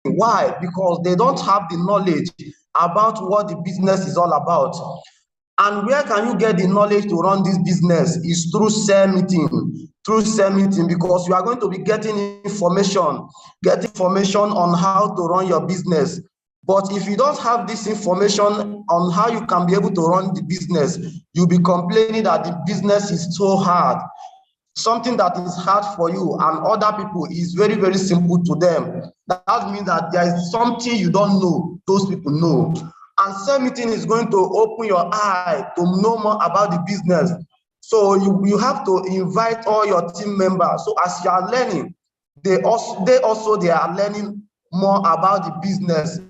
Why? Because they don't have the knowledge about what the business is all about. And where can you get the knowledge to run this business? Is through sell meeting, because you are going to be getting information on how to run your business. But if you don't have this information on how you can be able to run the business, you'll be complaining that the business is so hard. Something that is hard for you and other people is very, very simple to them. That means that there is something you don't know, those people know. And sales meeting is going to open your eye to know more about the business. So you have to invite all your team members. So as you are learning, they are learning more about the business.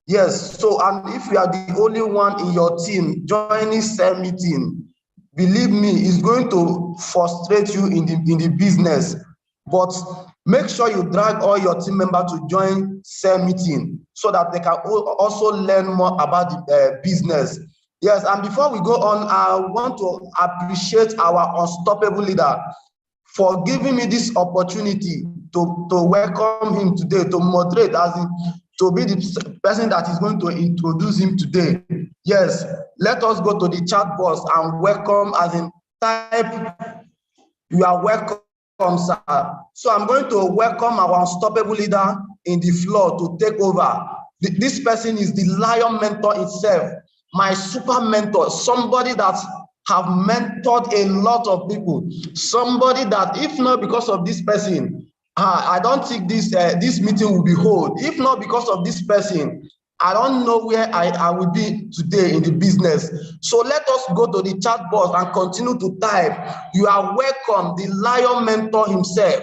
Yes. So, and if you are the only one in your team joining sales meeting, believe me, it's going to frustrate you in the business. But make sure you drag all your team members to join sales meeting so that they can also learn more about the business. Yes, and before we go on, I want to appreciate our unstoppable leader for giving me this opportunity to welcome him today, to moderate, as in to be the person that is going to introduce him today. Yes, let us go to the chat box and welcome, as in type, you are welcome, sir. So I'm going to welcome our unstoppable leader in the floor to take over. This person is the Lion Mentor itself, my super mentor, somebody that have mentored a lot of people, somebody that if not because of this person, I don't think this meeting will be held. If not because of this person, I don't know where I will be today in the business. So let us go to the chat box and continue to type. You are welcome, the Lion Mentor himself.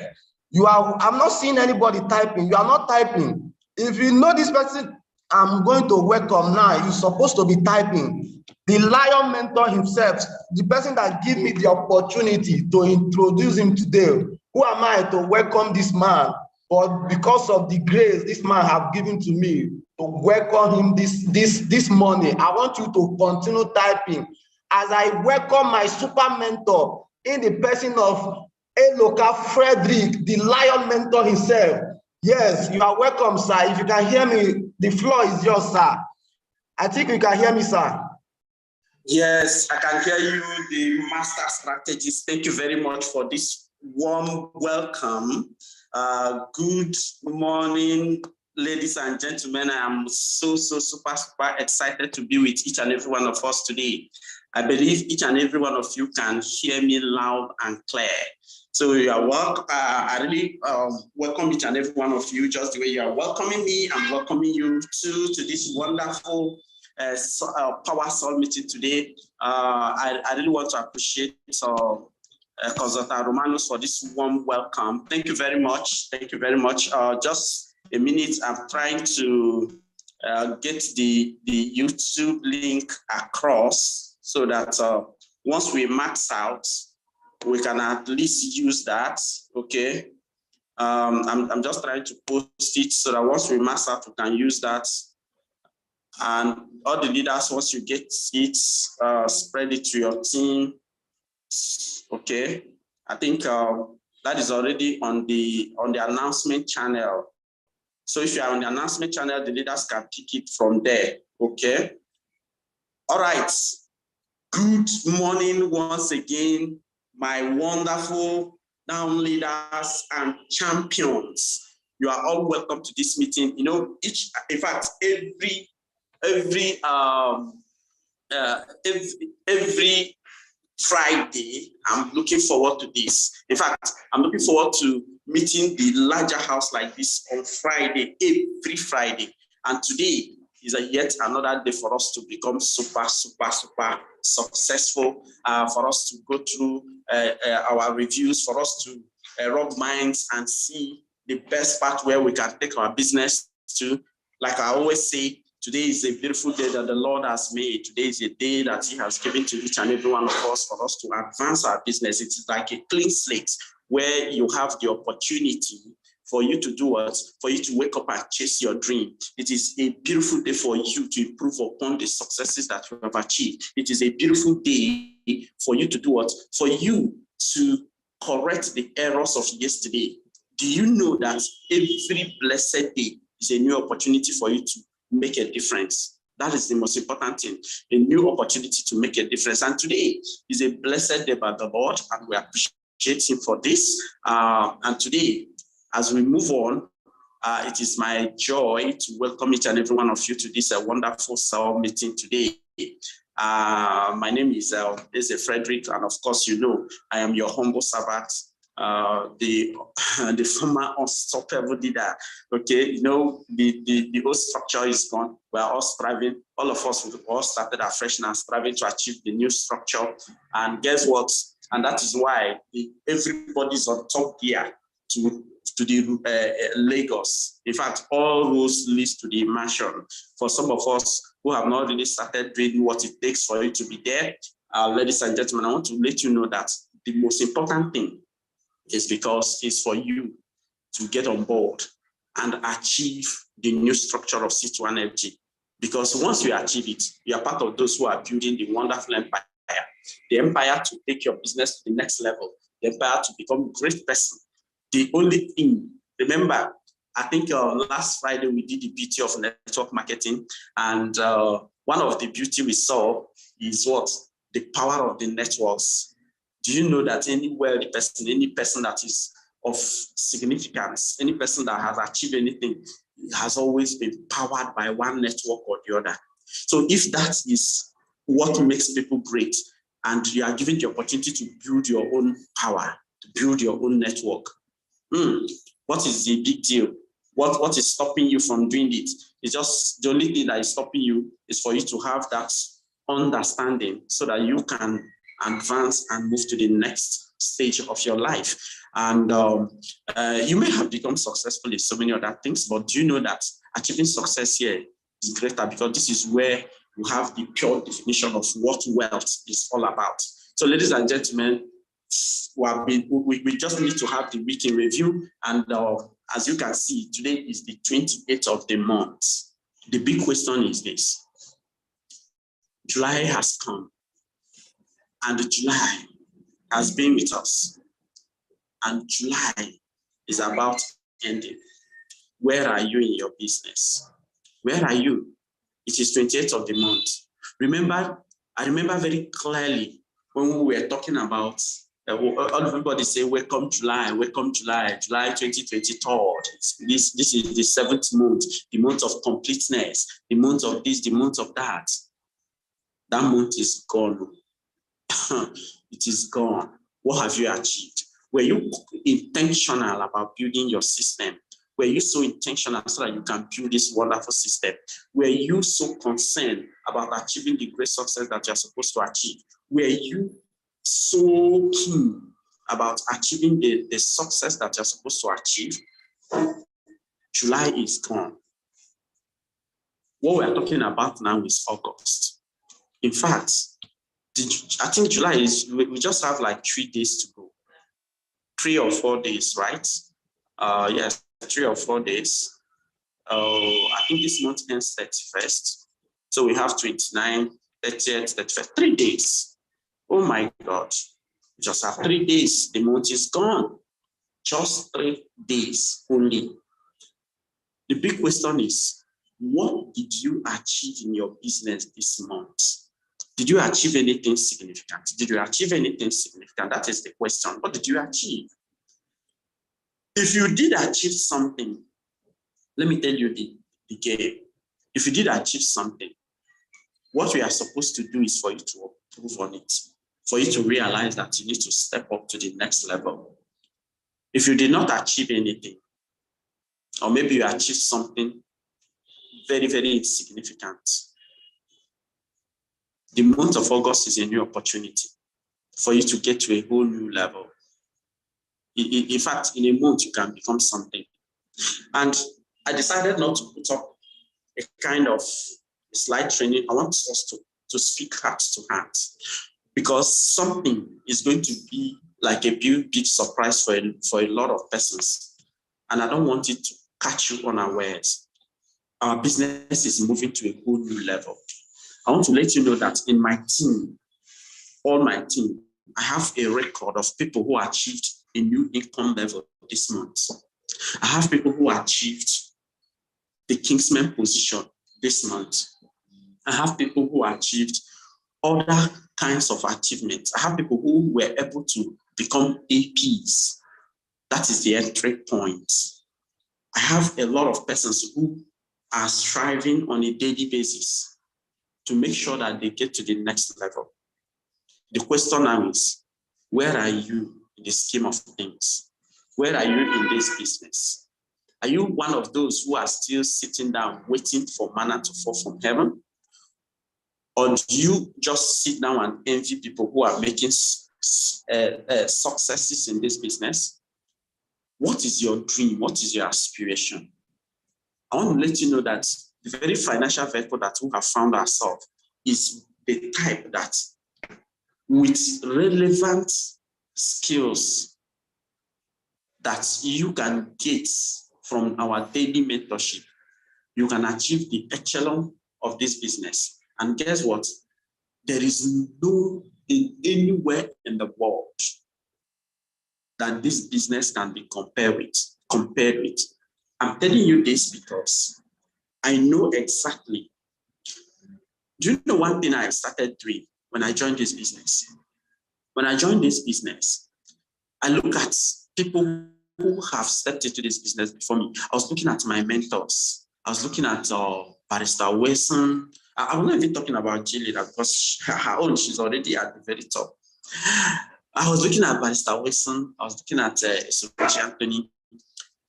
I'm not seeing anybody typing. You are not typing. If you know this person, I'm going to welcome now. You're supposed to be typing. The Lion Mentor himself, the person that gave me the opportunity to introduce him today. Who am I to welcome this man? But because of the grace this man have given to me to welcome him this morning, I want you to continue typing as I welcome my super mentor in the person of Eloka Frederick, the Lion Mentor himself. Yes, you are welcome, sir. If you can hear me, the floor is yours, sir. I think you can hear me, sir. Yes, I can hear you, the master strategist. Thank you very much for this warm welcome. Good morning, ladies and gentlemen. I am so super excited to be with each and every one of us today. I believe each and every one of you can hear me loud and clear. So you are welcome. I really welcome each and every one of you, just the way you are welcoming me. I'm welcoming you to this wonderful Power Soul meeting today. I really want to appreciate Consultant Romanus for this warm welcome. Thank you very much. Thank you very much. Just a minute, I'm trying to get the YouTube link across so that once we max out, we can at least use that. Okay. I'm just trying to post it so that once we max out, we can use that. And all the leaders, once you get it, spread it to your team. Okay, I think that is already on the announcement channel. So if you are on the announcement channel, the leaders can pick it from there. Okay. All right. Good morning once again, my wonderful down leaders and champions. You are all welcome to this meeting. You know, in fact, every Friday, I'm looking forward to this. In fact, I'm looking forward to meeting the larger house like this on Friday, every Friday. And today is yet another day for us to become super successful, for us to go through our reviews, for us to rub minds and see the best part where we can take our business to. Like I always say, today is a beautiful day that the Lord has made. Today is a day that He has given to each and every one of us for us to advance our business. It's like a clean slate where you have the opportunity for you to do what? For you to wake up and chase your dream. It is a beautiful day for you to improve upon the successes that you have achieved. It is a beautiful day for you to do what? For you to correct the errors of yesterday. Do you know that every blessed day It's a new opportunity for you to make a difference. That is the most important thing, a new opportunity to make a difference. And today is a blessed day by the Lord, and we appreciate him for this. And today, as we move on, it is my joy to welcome each and every one of you to this wonderful cell meeting today. My name is Frederick, and of course, you know, I am your humble servant, the former unstoppable leader. Okay, you know, the whole structure is gone. We are all striving, all of us, we all started afresh and striving to achieve the new structure. And guess what? And that is why everybody's on top gear to the Lagos. In fact, all roads lead to the mansion. For some of us who have not really started doing what it takes for you to be there, ladies and gentlemen, I want to let you know that the most important thing is because it's for you to get on board and achieve the new structure of C2 Energy. Because once you achieve it, you are part of those who are building the wonderful empire, the empire to take your business to the next level, the empire to become a great person. The only thing, remember, I think last Friday we did the beauty of network marketing, and one of the beauty we saw is what? The power of the networks. Do you know that any wealthy person, any person that is of significance, any person that has achieved anything, has always been powered by one network or the other? So if that is what makes people great, and you are given the opportunity to build your own power, to build your own network, what is the big deal? What is stopping you from doing it? It's just the only thing that is stopping you is for you to have that understanding so that you can advance and move to the next stage of your life. And you may have become successful in so many other things, but do you know that achieving success here is greater, because this is where you have the pure definition of what wealth is all about. So ladies and gentlemen, we just need to have the week in review. And as you can see, today is the 28th of the month. The big question is this: July has come, and July has been with us, and July is about ending. Where are you in your business? Where are you? It is 28th of the month. I remember very clearly when we were talking about everybody say, welcome July, July 2023. This is the 7th month, the month of completeness, the month of this, the month of that. That month is gone. It is gone. What have you achieved? Were you intentional about building your system? Were you so intentional so that you can build this wonderful system? Were you so concerned about achieving the great success that you're supposed to achieve? Were you so keen about achieving the success that you're supposed to achieve? July is gone. What we're talking about now is August. In fact, I think July is, we just have like 3 days to go. 3 or 4 days, right? Yes, 3 or 4 days. I think this month ends 31st. So we have 29, 30th, 31st, 3 days. Oh my God, just have 3 days, the month is gone. Just 3 days only. The big question is, what did you achieve in your business this month? Did you achieve anything significant? Did you achieve anything significant? That is the question. What did you achieve? If you did achieve something, let me tell you the game. If you did achieve something, what we are supposed to do is for you to improve on it, for you to realize that you need to step up to the next level. If you did not achieve anything, or maybe you achieved something very, very insignificant, the month of August is a new opportunity for you to get to a whole new level. In fact, in a month, you can become something. And I decided not to put up a kind of slide training. I want us to speak heart to heart, because something is going to be like a big surprise for a lot of persons. And I don't want it to catch you unawares. Our business is moving to a whole new level. I want to let you know that in my team, all my team, I have a record of people who achieved a new income level this month. I have people who achieved the Kingsman position this month. I have people who achieved other kinds of achievements. I have people who were able to become APs. That is the entry point. I have a lot of persons who are striving on a daily basis to make sure that they get to the next level. The question now is, where are you in the scheme of things? Where are you in this business? Are you one of those who are still sitting down waiting for manna to fall from heaven? Or do you just sit down and envy people who are making successes in this business? What is your dream? What is your aspiration? I want to let you know that the very financial vehicle that we have found ourselves is the type that with relevant skills that you can get from our daily mentorship, you can achieve the echelon of this business. And guess what? There is no anywhere in the world that this business can be compared with. I'm telling you this because I know exactly. Do you know one thing I started doing when I joined this business? When I joined this business, I look at people who have stepped into this business before me. I was looking at my mentors. I was looking at Barrister Wilson. I'm not even talking about Gillian because her own, she's already at the very top. I was looking at Barrister Wilson. I was looking at Suresh Anthony,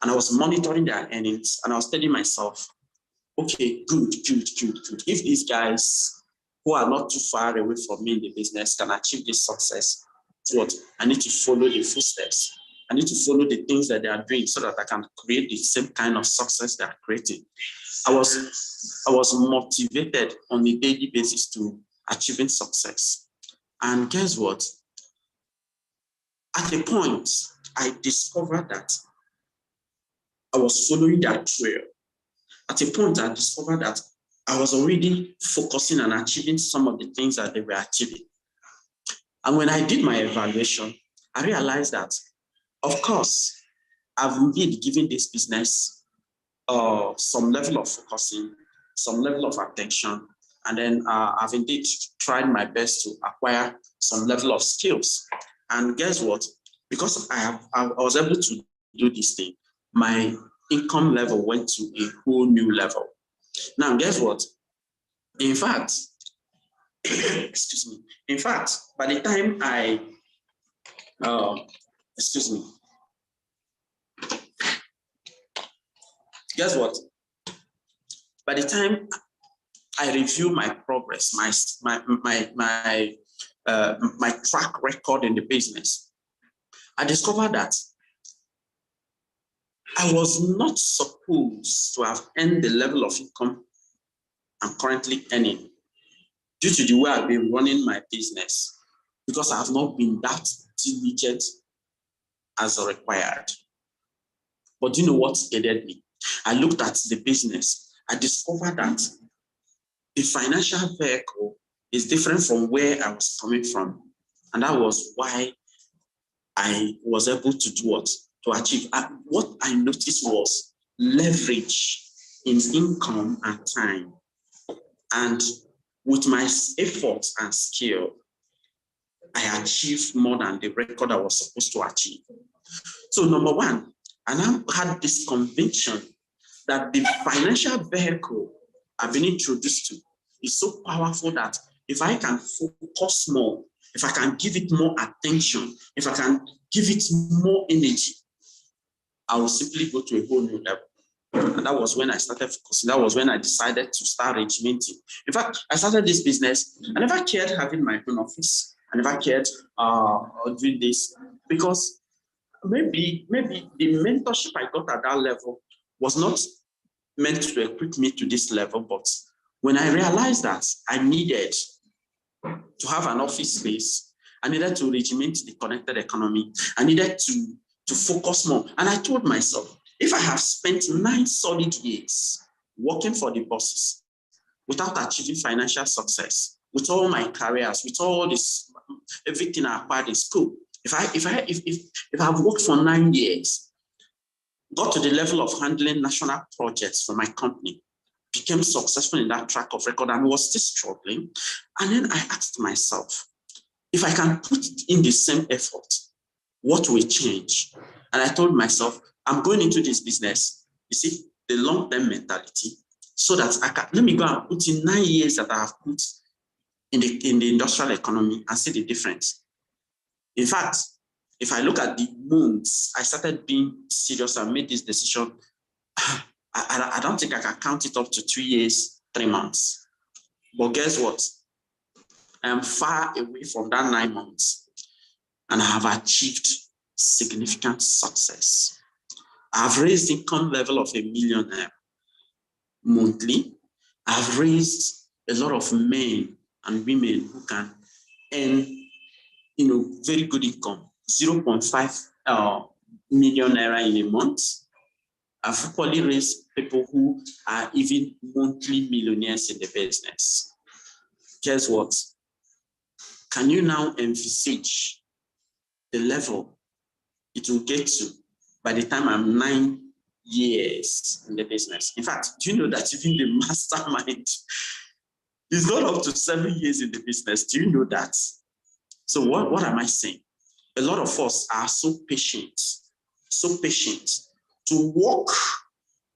and I was monitoring their earnings. And I was telling myself, okay, good. If these guys who are not too far away from me in the business can achieve this success, what? I need to follow the footsteps. I need to follow the things that they are doing so that I can create the same kind of success they are creating. I was motivated on a daily basis to achieving success. And guess what? At a point, I discovered that I was following that trail. At a point, I discovered that I was already focusing on achieving some of the things that they were achieving. And when I did my evaluation, I realized that, of course, I've indeed given this business some level of focusing, some level of attention, and then I've indeed tried my best to acquire some level of skills. And guess what? Because I was able to do this thing, my income level went to a whole new level. Now, guess what? In fact, excuse me. In fact, by the time guess what? By the time I review my progress, my track record in the business, I discovered that I was not supposed to have earned the level of income I'm currently earning due to the way I've been running my business, because I have not been that diligent as required. But do you know what aided me? I looked at the business. I discovered that the financial vehicle is different from where I was coming from. And that was why I was able to do what? To achieve. What I noticed was leverage in income and time. And with my effort and skill, I achieved more than the record I was supposed to achieve. So number one, I now had this conviction that the financial vehicle I've been introduced to is so powerful that if I can focus more, if I can give it more attention, if I can give it more energy, I will simply go to a whole new level. And that was when I started focusing. That was when I decided to start regimenting. In fact, I started this business. I never cared having my own office. I never cared doing this, because maybe the mentorship I got at that level was not meant to equip me to this level. But when I realized that I needed to have an office space, I needed to regiment the connected economy, I needed to focus more. And I told myself, if I have spent 9 solid years working for the bosses without achieving financial success, with all my careers, with all this, everything I acquired in school, if I've worked for 9 years got to the level of handling national projects for my company, became successful in that track of record and was still struggling. And then I asked myself, if I can put in the same effort, what will change? And I told myself, I'm going into this business, you see, the long-term mentality, so that I can, let me go and put in 9 years that I have put in the industrial economy and see the difference. In fact, if I look at the months I started being serious and made this decision, I don't think I can count it up to 2 years, 3 months. But guess what? I am far away from that 9 months, and I have achieved significant success. I've raised income level of $1 million monthly. I've raised a lot of men and women who can earn, very good income, 0.5 million naira in a month. I've equally raised people who are even monthly millionaires in the business. Guess what? Can you now envisage the level it will get to by the time I'm 9 years in the business? In fact, do you know that even the mastermind is not up to 7 years in the business? Do you know that? So what am I saying? A lot of us are so patient to walk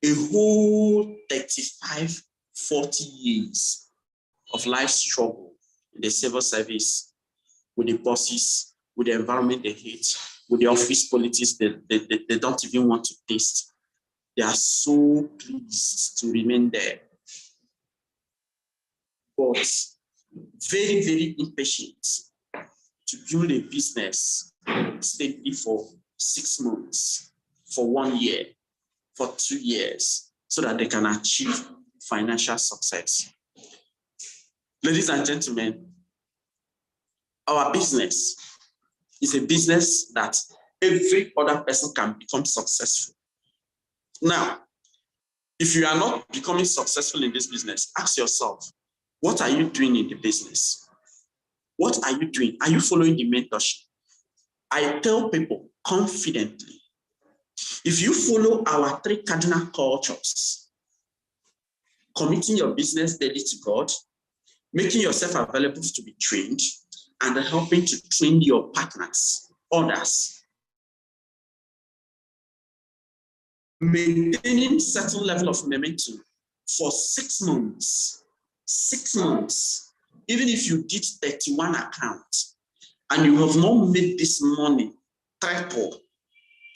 a whole 35, 40 years of life struggle in the civil service, with the bosses, with the environment they hate, with the office politics they don't even want to taste. They are so pleased to remain there, but very, very impatient to build a business steadily for 6 months, for 1 year, for 2 years, so that they can achieve financial success. Ladies and gentlemen, our business is a business that every other person can become successful. Now, if you are not becoming successful in this business, ask yourself, what are you doing in the business? What are you doing? Are you following the mentorship? I tell people confidently, if you follow our 3 cardinal cultures, committing your business daily to God, making yourself available to be trained, and helping to train your partners, others, maintaining certain level of momentum for 6 months, 6 months, even if you did 31 accounts and you have not made this money triple,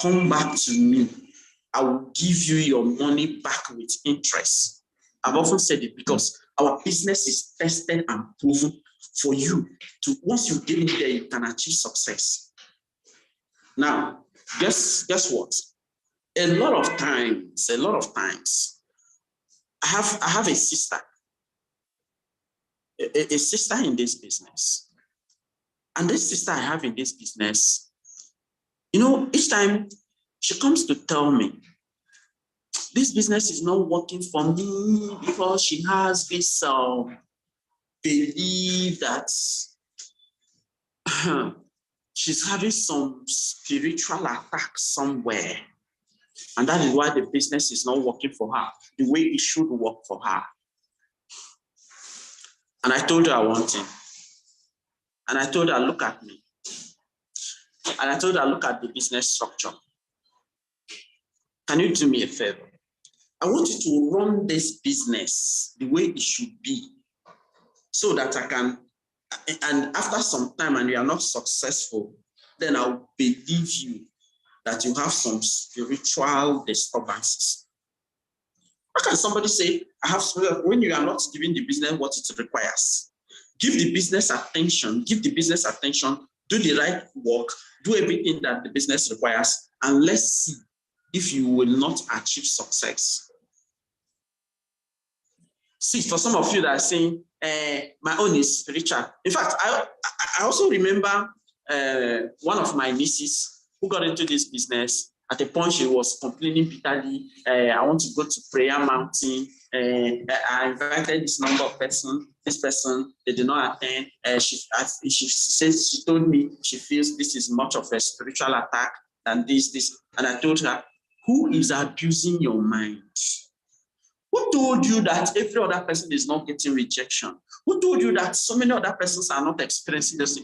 come back to me. I will give you your money back with interest. I've often said it because our business is tested and proven for you to, once you get in there, you can achieve success. Now, guess what? A lot of times, I have a sister in this business. And this sister I have in this business, each time she comes to tell me, this business is not working for me because she has this belief that she's having some spiritual attack somewhere. And that is why the business is not working for her the way it should work for her. And I told her one thing. And I told her, look at me. And I told her, look at the business structure. Can you do me a favor? I want you to run this business the way it should be, so that I can, and after some time and you are not successful, then I'll believe you that you have some spiritual disturbances. How can somebody say, when you are not giving the business what it requires? Give the business attention, do the right work, do everything that the business requires, and let's see if you will not achieve success. See, for some of you that are saying, my own is spiritual. In fact, I also remember one of my nieces who got into this business. At a point, she was complaining bitterly, I want to go to Prayer Mountain. I invited this number of person, they did not attend. She told me she feels this is much of a spiritual attack than this. And I told her, Who is abusing your mind? Who told you that every other person is not getting rejection? Who told you that so many other persons are not experiencing this?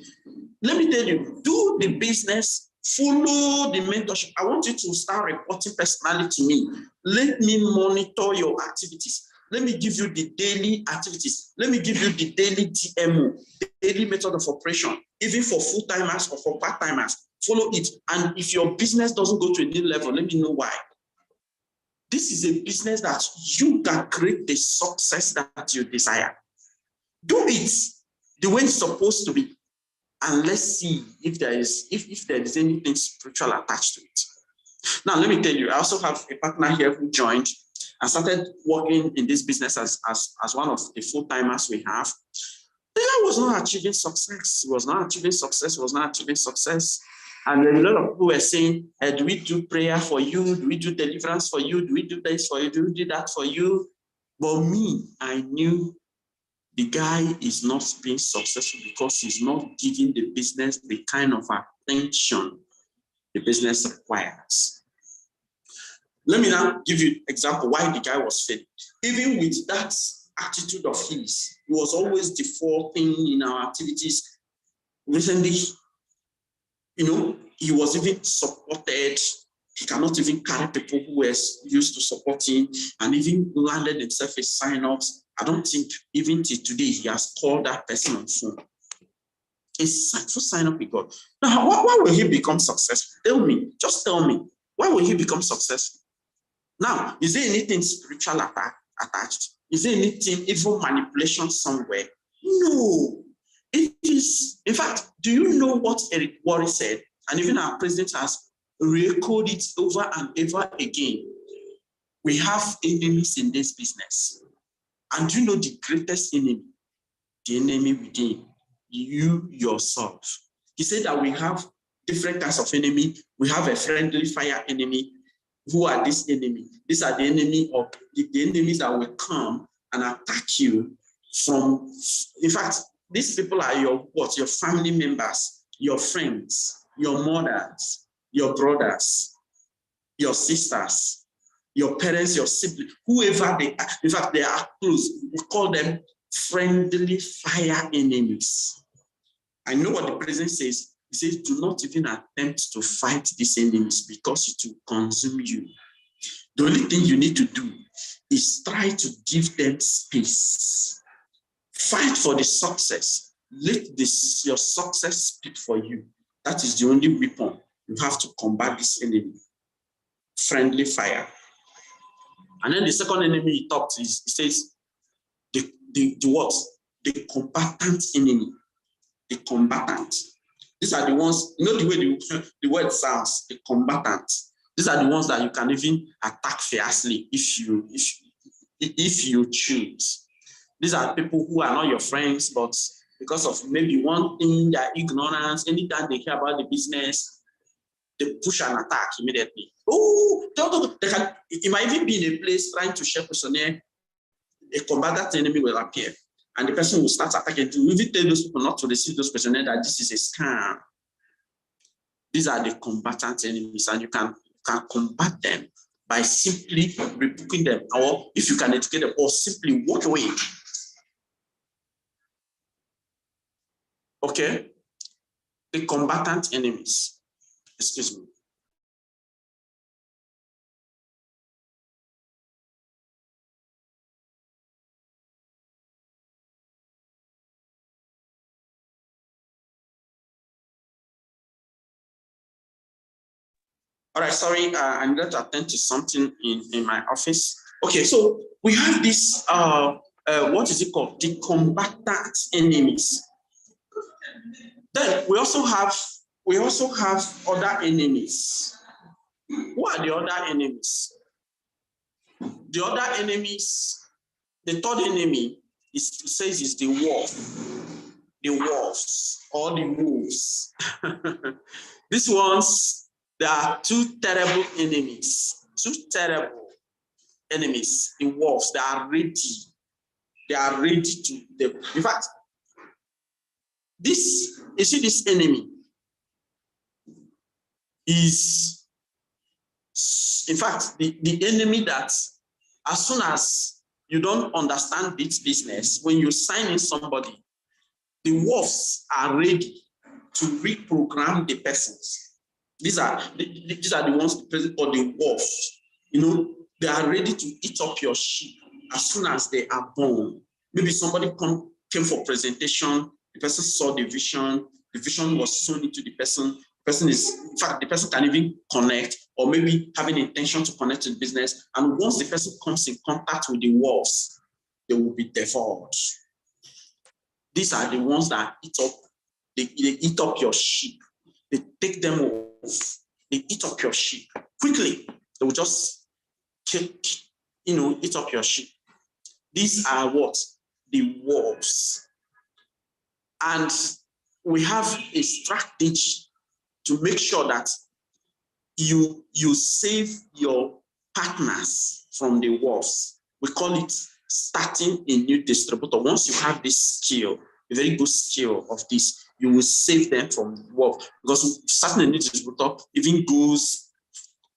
Let me tell you, do the business, follow the mentorship. I want you to start reporting personally to me. Let me monitor your activities. Let me give you the daily activities. Let me give you the daily DMO, daily method of operation, even for full-timers or for part-timers. Follow it. And if your business doesn't go to a new level, let me know why. This is a business that you can create the success that you desire. Do it the way it's supposed to be. And let's see if there is anything spiritual attached to it. Now, let me tell you, I also have a partner here who joined and started working in this business as one of the full-timers we have. The guy was not achieving success. He was not achieving success. He was not achieving success. And a lot of people were saying, do we do prayer for you? Do we do deliverance for you? Do we do this for you? Do we do that for you? But me, I knew the guy is not being successful because he's not giving the business the kind of attention the business requires. Let me now give you an example why the guy was failing. Even with that attitude of his, he was always defaulting in our activities. Recently, he was even supported. He cannot even carry people who were used to supporting, and even landed himself a sign-ups. I don't think even till today he has called that person on phone. A full sign-up with God. Now, why will he become successful? Tell me. Just tell me. Why will he become successful? Now, is there anything spiritual attached? Is there anything, evil manipulation somewhere? No. It is, in fact, do you know what Eric Worre said? And even our president has re-echoed it over and over again. We have enemies in this business. And do you know the greatest enemy? The enemy within you yourself. He said that we have different kinds of enemy. We have a friendly fire enemy. Who are this enemy? These are the enemy of the enemies that will come and attack you from. In fact, these people are your family members, your friends, your mothers, your brothers, your sisters, your parents, your siblings, whoever they are. In fact, they are close. We call them friendly fire enemies. I know what the president says. He says, do not even attempt to fight these enemies because it will consume you. The only thing you need to do is try to give them space. Fight for the success. Let your success speak for you. That is the only weapon you have to combat this enemy. Friendly fire. And then the second enemy he talks is, he says, the what? The combatant enemy. The combatant. These are the ones, the way the word sounds, the combatant. These are the ones that you can even attack fiercely if you choose. These are people who are not your friends, but because of maybe one thing, their ignorance, anytime they hear about the business, they push an attack immediately. Oh, it might even be in a place trying to share questionnaire, a combatant enemy will appear. And the person will start attacking. To even tell those people not to receive those questionnaires, that this is a scam. These are the combatant enemies, and you can combat them by simply rebuking them, or if you can educate them, or simply walk away. Okay? The combatant enemies. Excuse me. All right, sorry, I need to attend to something in my office. Okay, so we have this, what is it called? The combatant enemies. Then we also have other enemies. Who are the other enemies? The other enemies, the third enemy, it says is the wolf. The wolves or the wolves. These ones, there are two terrible enemies. The wolves, they are ready. They are ready to. In fact, you see this enemy is In fact, the enemy that as soon as you don't understand this business, when you sign in somebody, the wolves are ready to reprogram the persons. These are the ones the person or the wolves. You know, they are ready to eat up your sheep as soon as they are born. Maybe somebody came for presentation, the person saw the vision was sown into the person. In fact, the person can even connect or maybe having intention to connect to the business. And once the person comes in contact with the wolves, they will be devoured. These are the ones that eat up, they eat up your sheep. They take them off. They eat up your sheep quickly. They will just eat up your sheep. These are what? The wolves. And we have a strategy to make sure that you save your partners from the wolves. We call it starting a new distributor. Once you have this skill, a very good skill of this, you will save them from wolves. Because starting a new distributor even goes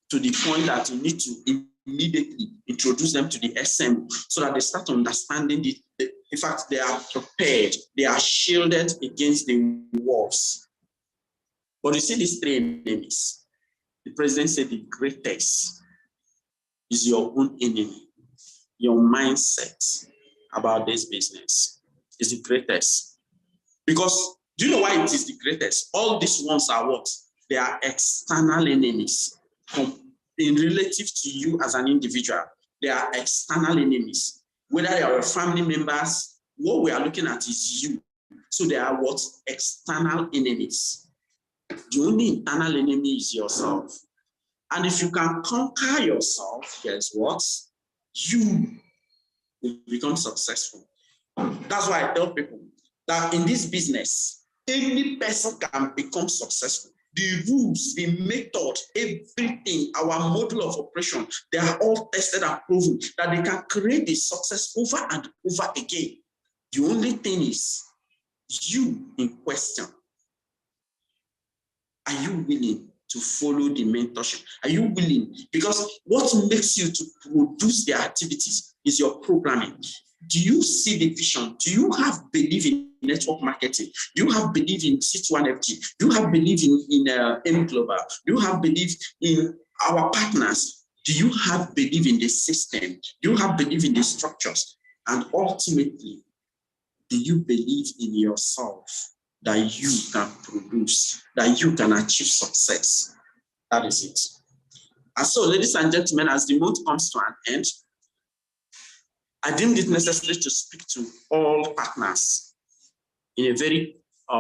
to the point that you need to immediately introduce them to the SM so that they start understanding in fact, they are prepared, they are shielded against the wolves. But you see these three enemies. The president said the greatest is your own enemy. Your mindset about this business is the greatest. Because do you know why it is the greatest? All these ones are what? They are external enemies. In relative to you as an individual, they are external enemies. Whether they are family members, what we are looking at is you. So they are what? External enemies. The only internal enemy is yourself. And if you can conquer yourself, guess what? You will become successful. That's why I tell people that in this business, any person can become successful. The rules, the method, everything, our model of operation, they are all tested and proven that they can create the success over and over again. The only thing is you in question. Are you willing to follow the mentorship? Are you willing? Because what makes you to produce the activities is your programming. Do you see the vision? Do you have belief in network marketing? Do you have belief in C2FG? Do you have belief in M Global? Do you have belief in our partners? Do you have belief in the system? Do you have belief in the structures? And ultimately, do you believe in yourself that you can produce, that you can achieve success? That is it. And so, ladies and gentlemen, as the month comes to an end, I deemed it necessary to speak to all partners in a very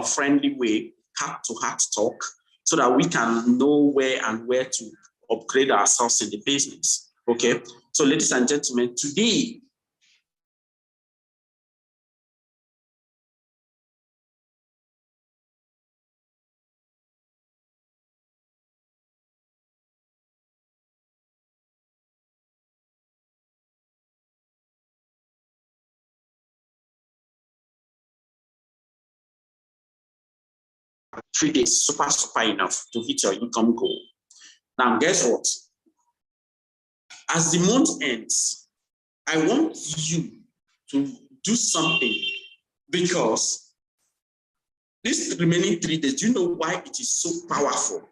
friendly way, heart-to-heart talk, so that we can know where to upgrade ourselves in the business. Okay? So, ladies and gentlemen, today, three days, super enough to hit your income goal. Now, guess what? As the month ends, I want you to do something, because these remaining 3 days, do you know why it is so powerful?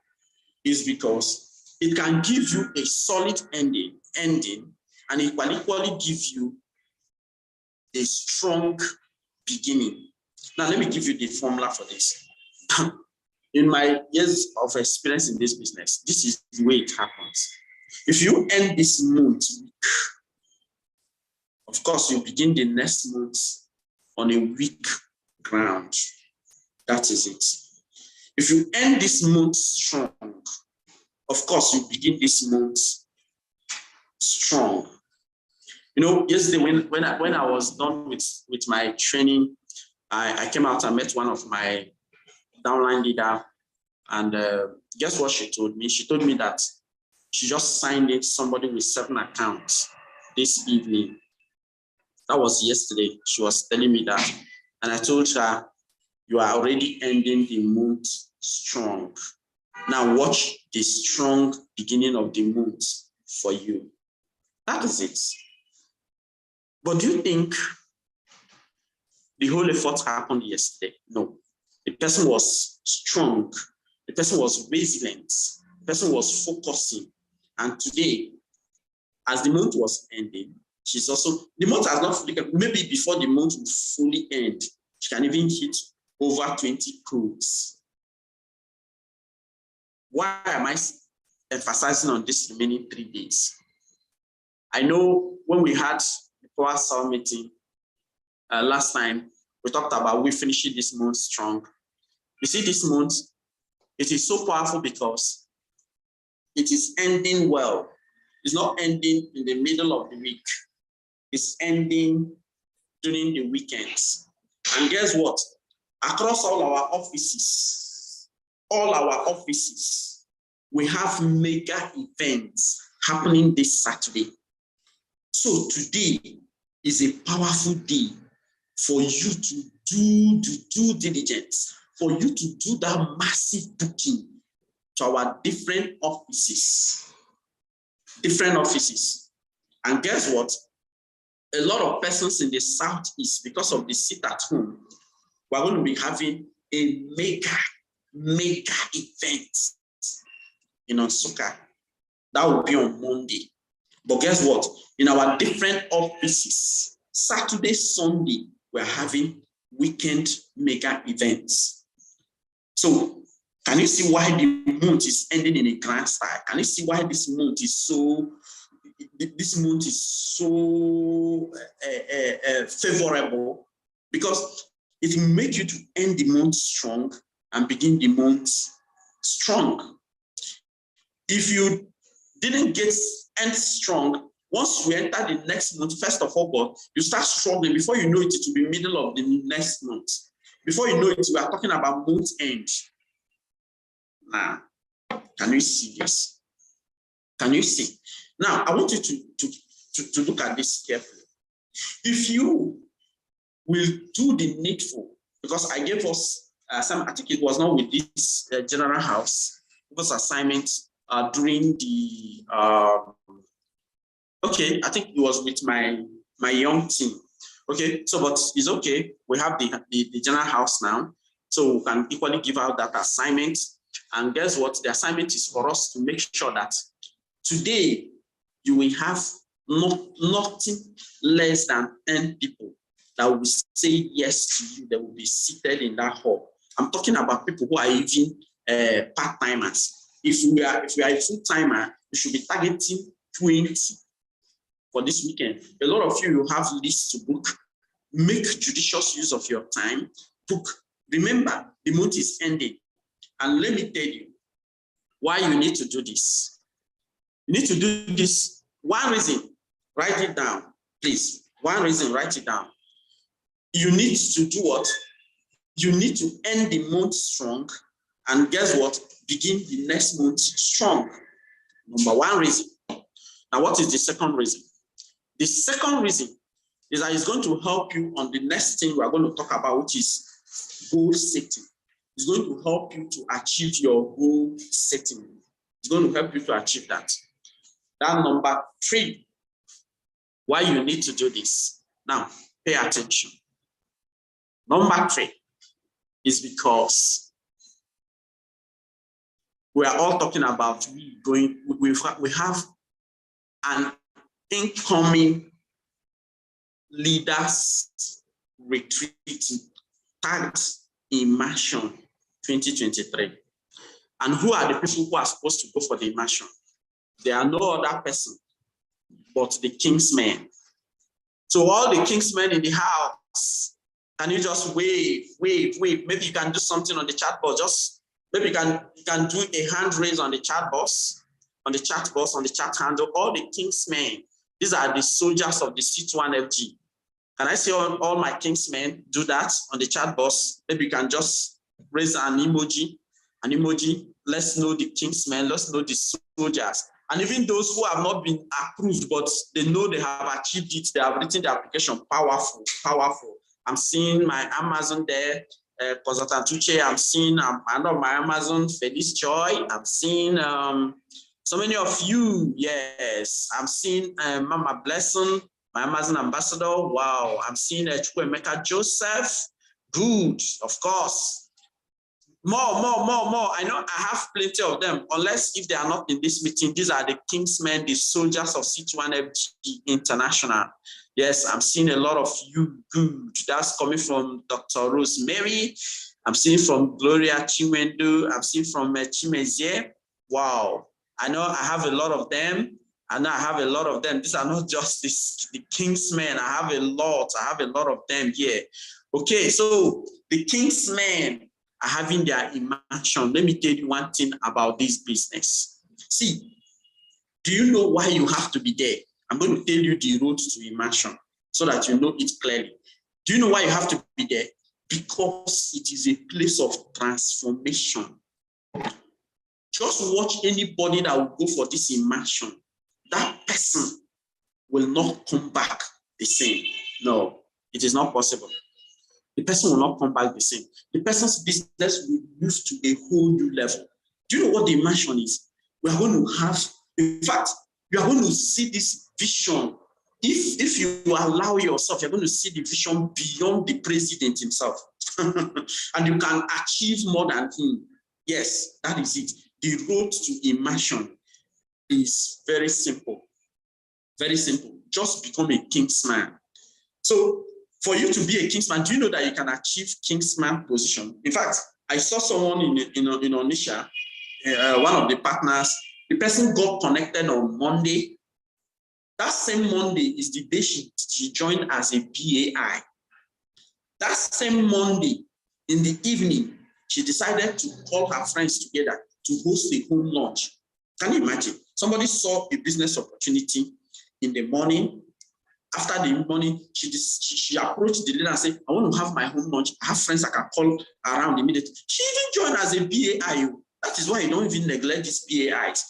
Is because it can give you a solid ending, and it will equally give you a strong beginning. Now, let me give you the formula for this. In my years of experience in this business, this is the way it happens. If you end this month weak, of course, you begin the next month on a weak ground. That is it. If you end this month strong, of course, you begin this month strong. You know, yesterday when I was done with my training, I came out and met one of my downline leader, and guess what she told me? She told me that she just signed in somebody with 7 accounts this evening. That was yesterday. She was telling me that, and I told her, you are already ending the month strong. Now watch the strong beginning of the month for you. That is it. But do you think the whole effort happened yesterday? No. The person was strong. The person was resilient. The person was focusing. And today, as the month was ending, she's also, the month has not fully, maybe before the month will fully end, she can even hit over 20 crores. Why am I emphasizing on this remaining 3 days? I know when we had the Power Cell meeting last time, we talked about we finishing this month strong. You see, this month, it is so powerful because it is ending well. It's not ending in the middle of the week. It's ending during the weekends. And guess what? Across all our offices, we have mega events happening this Saturday. So today is a powerful day for you to do the due diligence, for you to do that massive booking to our different offices. And guess what? A lot of persons in the Southeast, because of the sit at home, we're going to be having a mega event in Nsukka. That will be on Monday. But guess what? In our different offices, Saturday, Sunday, we're having weekend mega events. So can you see why the month is ending in a grand style? Can you see why this month is so favorable? Because it will make you to end the month strong and begin the month strong. If you didn't end strong, once we enter the next month, 1st of August, you start struggling. Before you know it, it will be middle of the next month. Before you know it, we are talking about month end. Now, can you see this? Can you see? Now, I want you to look at this carefully. If you will do the needful, because I gave us some, I think it was not with this general house, it was assignment during the, okay, I think it was with my young team. Okay, so but it's okay. We have the general house now, so we can equally give out that assignment. And guess what? The assignment is for us to make sure that today you will have nothing less than 10 people that will say yes to you, that will be seated in that hall. I'm talking about people who are even part-timers. If we are a full-timer, we should be targeting 20 for this weekend. A lot of you have lists to book. Make judicious use of your time. Book. Remember, the month is ending. And let me tell you why you need to do this. You need to do this. One reason, write it down, please. One reason, write it down. You need to do what? You need to end the month strong, and guess what? Begin the next month strong. Number one reason. Now, what is the second reason? The second reason is that it's going to help you on the next thing we're going to talk about, which is goal setting. It's going to help you to achieve your goal setting. It's going to help you to achieve that. That number 3, why you need to do this. Now, pay attention. Number 3 is because we are all talking about we have an incoming leaders retreat tagged Immersion 2023. And who are the people who are supposed to go for the immersion? They are no other person but the Kingsmen. So all the Kingsmen in the house, can you just wave? Maybe you can do something on the chat box. Just maybe you can do a hand raise on the chat box, on the chat handle. All the Kingsmen, these are the soldiers of the C21FG. Can I see all my Kingsmen do that on the chat box? Maybe you can just raise an emoji. Let's know the Kingsmen, let's know the soldiers. And even those who have not been approved, but they know they have achieved it, they have written the application. Powerful. I'm seeing my Amazon there, Consultant Tuche. I'm seeing Amanda on my Amazon, Felice Joy. I'm seeing so many of you. Yes, I'm seeing Mama Blessing, my Amazon ambassador. Wow, I'm seeing Chukwemeka Joseph. Good, of course. More. I know I have plenty of them, unless if they are not in this meeting. These are the Kingsmen, the soldiers of C21FG International. Yes, I'm seeing a lot of you. Good. That's coming from Dr. Rosemary. I'm seeing from Gloria Chiwendo. I'm seeing from Chimezie. Wow. I know I have a lot of them. These are not just the Kingsmen. I have a lot of them here. Okay, so the Kingsmen are having their immersion. Let me tell you one thing about this business. See, do you know why you have to be there? I'm going to tell you the road to immersion so that you know it clearly. Do you know why you have to be there? Because it is a place of transformation. Just watch anybody that will go for this immersion. That person will not come back the same. No, it is not possible. The person will not come back the same. The person's business will move to a whole new level. Do you know what the immersion is? We are going to have, in fact, you are going to see this vision. If you allow yourself, you're going to see the vision beyond the president himself. And you can achieve more than him. Yes, that is it. The road to immersion is very simple. Very simple. Just become a Kingsman. So, for you to be a Kingsman, do you know that you can achieve Kingsman position? In fact, I saw someone in Onisha, one of the partners. The person got connected on Monday. That same Monday is the day she joined as a BAI. That same Monday, in the evening, she decided to call her friends together to host a home launch. Can you imagine? Somebody saw a business opportunity in the morning. After the morning, she approached the leader and said, I want to have my home launch. I have friends I can call around immediately. She even joined as a BAI. That is why you don't even neglect these BAIs.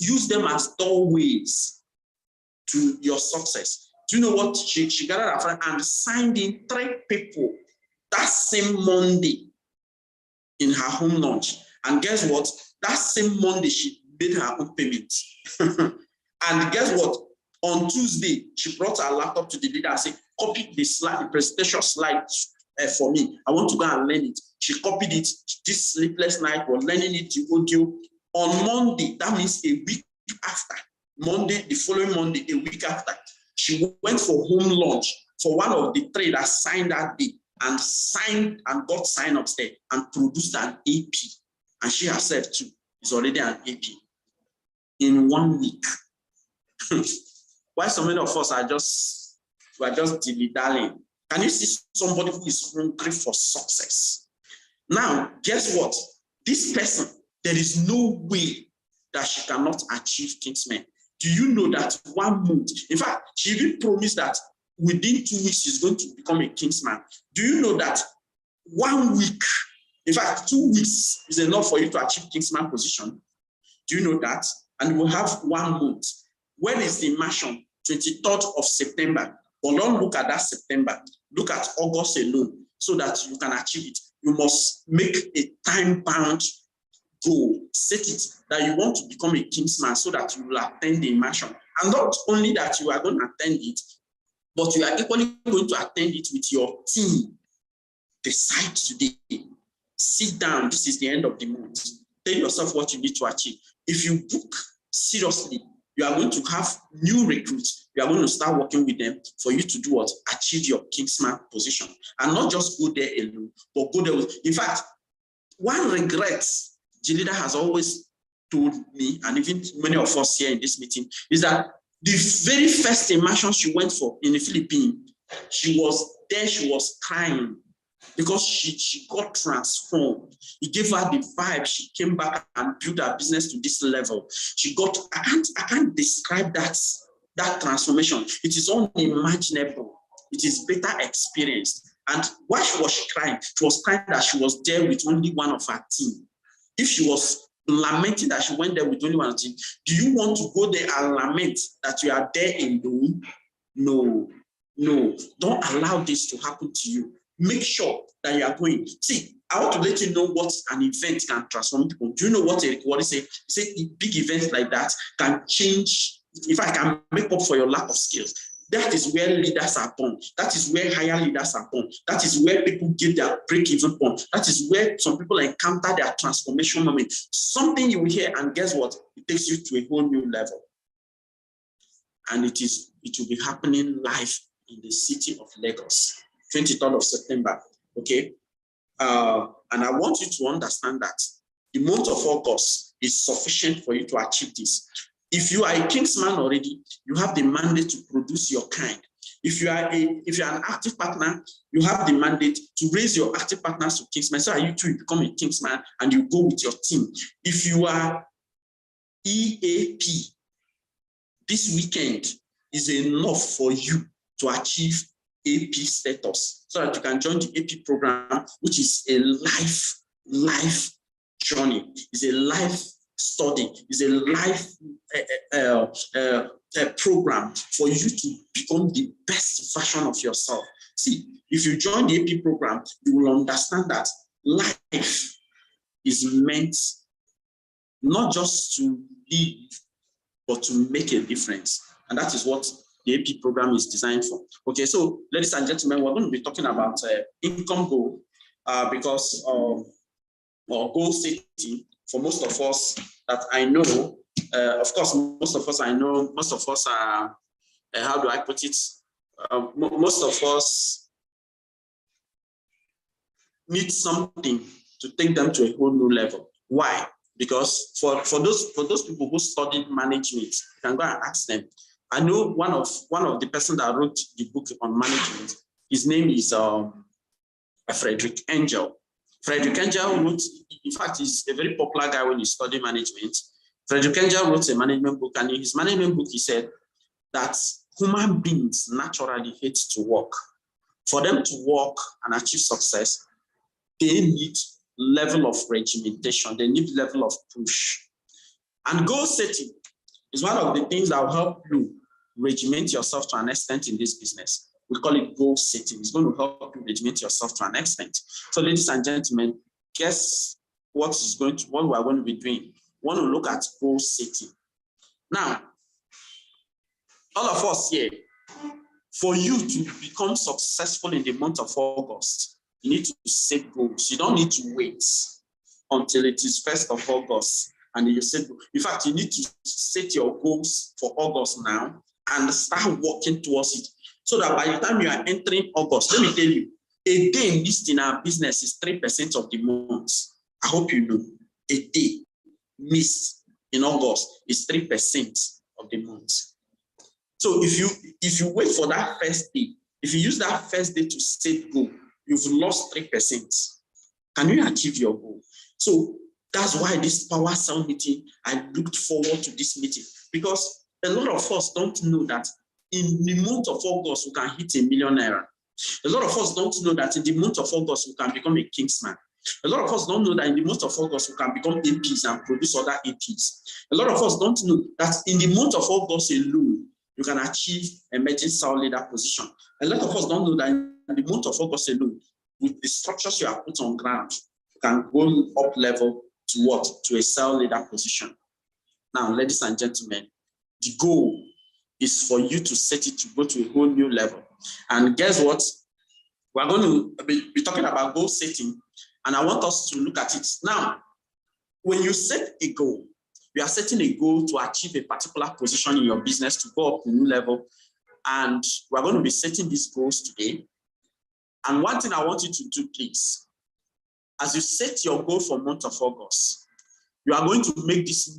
Use them as doorways to your success. Do you know what? She gathered her friend and signed in 3 people that same Monday in her home launch. And guess what? That same Monday, she made her own payment. And guess what? On Tuesday, she brought her laptop to the leader and said, copy the slide, the presentation slide for me. I want to go and learn it. She copied it. This sleepless night was learning it, the audio. On Monday, that means a week after. Monday, the following Monday, a week after, she went for home launch for one of the 3 that signed that day and signed and got sign-ups there and produced an AP. And she herself too is already an AP in 1 week. Why so many of us are just dilly-dallying? Can you see somebody who is hungry for success? Now, guess what? This person, there is no way that she cannot achieve Kingsman. Do you know that 1 month? In fact, she even promised that within 2 weeks she's going to become a Kingsman. Do you know that 1 week, in fact, 2 weeks is enough for you to achieve Kingsman position? Do you know that? And we'll have 1 month. When is the immersion? 23rd of September. But don't look at that September. Look at August alone so that you can achieve it. You must make a time-bound goal. Set it that you want to become a Kingsman so that you will attend the immersion. And not only that you are going to attend it, but you are equally going to attend it with your team. Decide today. Sit down. This is the end of the month. Tell yourself what you need to achieve. If you book seriously, you are going to have new recruits. You are going to start working with them for you to do what? Achieve your Kingsman position. And not just go there alone, but go there with. In fact, one regret Jelida has always told me, and even many of us here in this meeting, is that the very first immersion she went for in the Philippines, she was there, she was crying because she got transformed. It gave her the vibe. She came back and built her business to this level. She got, I can't describe that transformation. It is unimaginable. It is better experienced. And why was she crying? She was crying that she was there with only one of her team. If she was lamenting that she went there with only one team, do you want to go there and lament that you are there alone? No. Don't allow this to happen to you. make sure that you are going. See, I want to let you know what an event can transform people. Do you know what is a big event like that can change? If I can make up for your lack of skills, that is where leaders are born. That is where higher leaders are born. That is where people get their break-even point. That is where some people encounter their transformation moment. Something you will hear, and guess what? It takes you to a whole new level. And it will be happening live in the city of Lagos, 23rd of September. Okay. And I want you to understand that the month of August is sufficient for you to achieve this. If you are a Kingsman already, you have the mandate to produce your kind. If you are an active partner, you have the mandate to raise your active partners to Kingsman. So you too become a Kingsman and you go with your team. If you are EAP, this weekend is enough for you to achieve AP status so that you can join the AP program, which is a life journey. It's a life study. It's a life program for you to become the best version of yourself. See, if you join the AP program, you will understand that life is meant not just to live, but to make a difference. And that is what the AP program is designed for. Okay, so ladies and gentlemen, we're going to be talking about income goal because goal setting for most of us that I know. Of course, most of us are, how do I put it? Most of us need something to take them to a whole new level. Why? Because for those people who studied management, you can go and ask them. I know one of the person that wrote the book on management. His name is Frederick Engel. Frederick Engel wrote, in fact, he's a very popular guy when you study management. Frederick Engel wrote a management book, and in his management book, he said that human beings naturally hate to work. For them to work and achieve success, they need level of regimentation, they need level of push. And goal setting is one of the things that will help you regiment yourself to an extent in this business. We call it goal setting. It's going to help you regiment yourself to an extent. So, ladies and gentlemen, guess what we are going to be doing? We want to look at goal setting. Now, all of us here, for you to become successful in the month of August, you need to set goals. You don't need to wait until it is 1st of August and you set goals. In fact, you need to set your goals for August now and start working towards it. So that by the time you are entering August, let me tell you, a day missed in our business is 3% of the month. I hope you know. A day missed in August is 3% of the month. So if you wait for that first day, if you use that first day to set goal, you've lost 3%. Can you achieve your goal? So that's why this power cell meeting, I looked forward to this meeting, because a lot of us don't know that in the month of August, we can hit ₦1 million. A lot of us don't know that in the month of August, we can become a Kingsman. A lot of us don't know that in the month of August, we can become APs and produce other APs. A lot of us don't know that in the month of August alone, you can achieve emerging cell leader position. A lot of us don't know that in the month of August alone, with the structures you have put on ground, you can go up level to what? To a cell leader position. Now, ladies and gentlemen, the goal is for you to set it to go to a whole new level. And guess what? We're going to be talking about goal setting, and I want us to look at it. Now, when you set a goal, you are setting a goal to achieve a particular position in your business to go up to a new level. And we're going to be setting these goals today. And one thing I want you to do, please, as you set your goal for the month of August, you are going to make this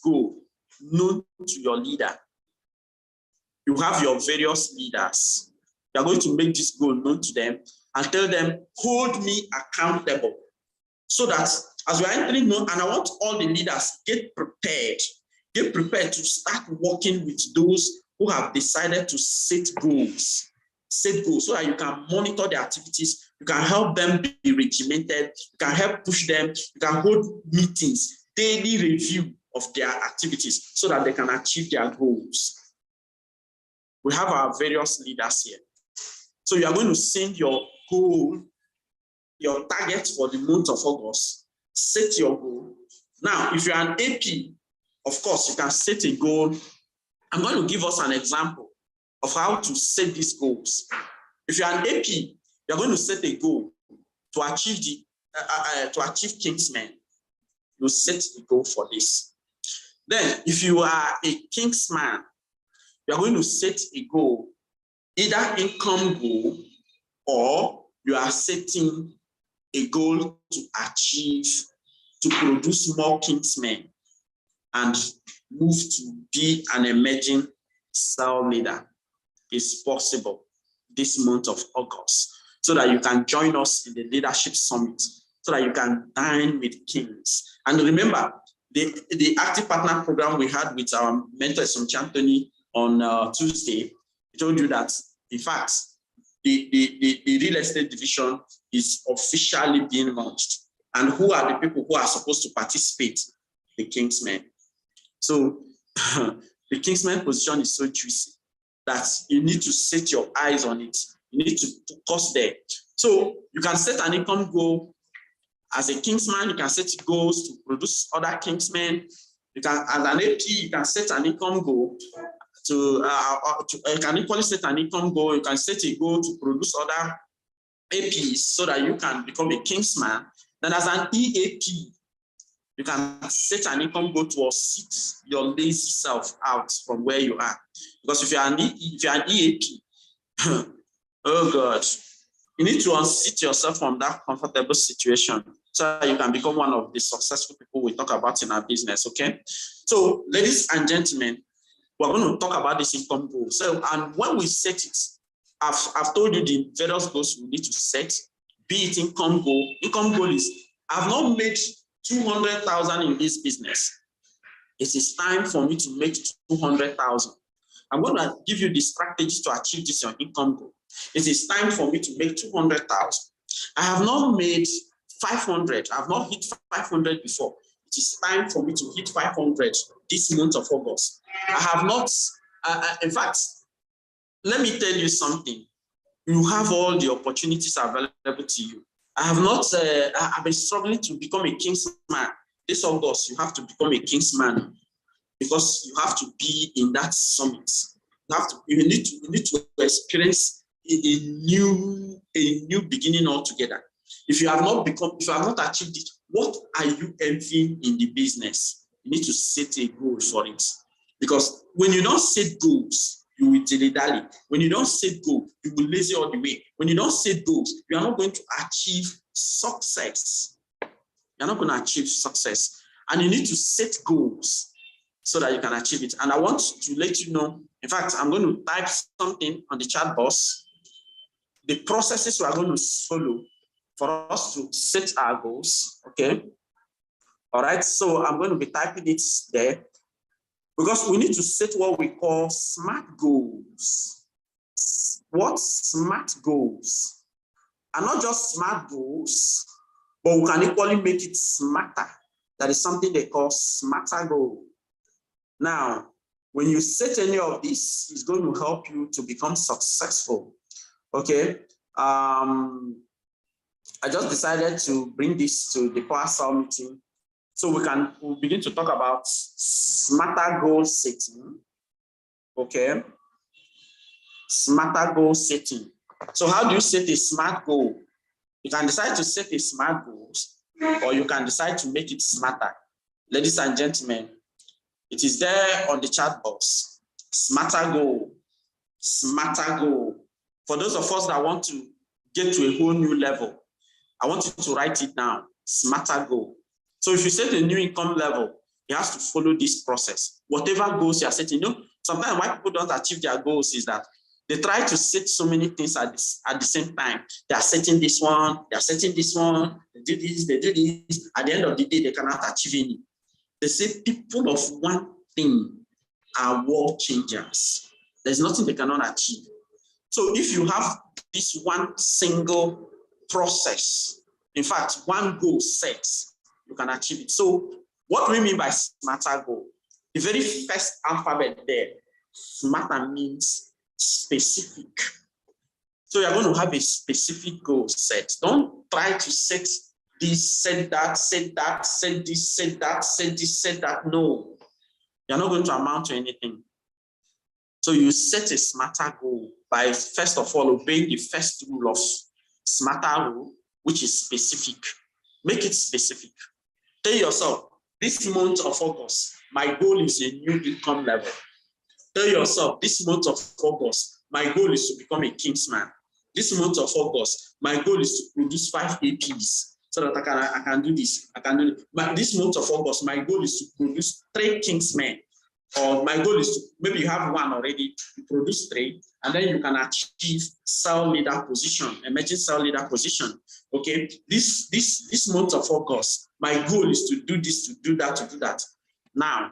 goal known to your leader. You have your various leaders. You are going to make this goal known to them and tell them, hold me accountable. So that as we are entering, and I want all the leaders, get prepared to start working with those who have decided to set goals so that you can monitor their activities, you can help them be regimented, you can help push them, you can hold meetings, daily review of their activities so that they can achieve their goals. We have our various leaders here. So you are going to send your goal, your target for the month of August, set your goal. Now, if you're an AP, of course, you can set a goal. I'm going to give us an example of how to set these goals. If you're an AP, you're going to set a goal to achieve Kingsman. You set a goal for this. Then, if you are a Kingsman, you're going to set a goal, either income goal, or you are setting a goal to achieve, to produce more Kingsmen and move to be an emerging cell leader. Is possible this month of August, so that you can join us in the Leadership Summit, so that you can dine with kings. And remember, the active partner program we had with our mentor, Somchi Anthony, on Tuesday, he told you that, in fact, the real estate division is officially being launched. And who are the people who are supposed to participate? The Kingsmen. So the Kingsmen position is so juicy that you need to set your eyes on it. You need to focus there. So you can set an income goal as a Kingsman. You can set goals to produce other Kingsmen. You can, as an AP, you can set an income goal you can equally set an income goal. You can set a goal to produce other APs so that you can become a Kingsman. Then as an EAP, you can set an income goal to sit your lazy self out from where you are. Because if you're an EAP, oh God, you need to unseat yourself from that comfortable situation so that you can become one of the successful people we talk about in our business, okay? So, ladies and gentlemen, we're going to talk about this income goal. So, and when we set it, I've told you the various goals we need to set, be it income goal. Income goal is, I've not made 200,000 in this business. It is time for me to make 200,000. I'm going to give you the strategies to achieve this income goal. It is time for me to make 200,000. I have not made 500. I have not hit 500 before. It is time for me to hit 500 this month of August. I have not, in fact, let me tell you something. You have all the opportunities available to you. I have not, I've been struggling to become a Kingsman. This August, you have to become a Kingsman because you have to be in that summit. You need to experience a new beginning altogether. If you have not achieved it, what are you envying in the business? You need to set a goal for it. Because when you don't set goals, you will dilly-dally. When you don't set goals, you will lazy all the way. When you don't set goals, you are not going to achieve success. You're not going to achieve success. And you need to set goals so that you can achieve it. And I want to let you know, in fact, I'm going to type something on the chat box. The processes we are going to follow for us to set our goals, okay? All right, so I'm going to be typing it there because we need to set what we call SMART goals. What SMART goals? And not just SMART goals, but we can equally make it smarter. That is something they call SMARTer goal. Now, when you set any of this, it's going to help you to become successful. Okay. I just decided to bring this to the Power Cell meeting so we'll begin to talk about smarter goal setting. Okay. Smarter goal setting. So how do you set a SMART goal? You can decide to set a SMART goal, or you can decide to make it smarter. Ladies and gentlemen, it is there on the chat box. SMARTer goal. SMARTer goal. For those of us that want to get to a whole new level, I want you to write it down. SMARTer goal. So if you set a new income level, you have to follow this process. Whatever goals you are setting, sometimes why people don't achieve their goals is that they try to set so many things at the same time. They are setting this one, they are setting this one, they do this, they do this. At the end of the day, they cannot achieve any. They say people of one thing are world changers. There's nothing they cannot achieve. So if you have this one single process, in fact, one goal set, you can achieve it. So what do we mean by SMARTer goal? The very first alphabet there, SMARTer means specific. So you're going to have a specific goal set. Don't try to set this, set that, set that, set this, set that, set this, set that. No, you're not going to amount to anything. So you set a smarter goal by, first of all, obeying the first rule of smarter rule, which is specific. Make it specific. Tell yourself, this month of August, my goal is a new income level. Tell yourself, this month of August, my goal is to become a Kingsman. This month of August, my goal is to produce 5 APs so that I can do this. I can do it. But this month of August, my goal is to produce 3 Kingsmen. Or my goal is to, maybe you have one already, you produce 3, and then you can achieve cell leader position, emerging cell leader position. Okay, this month of August, my goal is to do this, to do that, to do that. Now,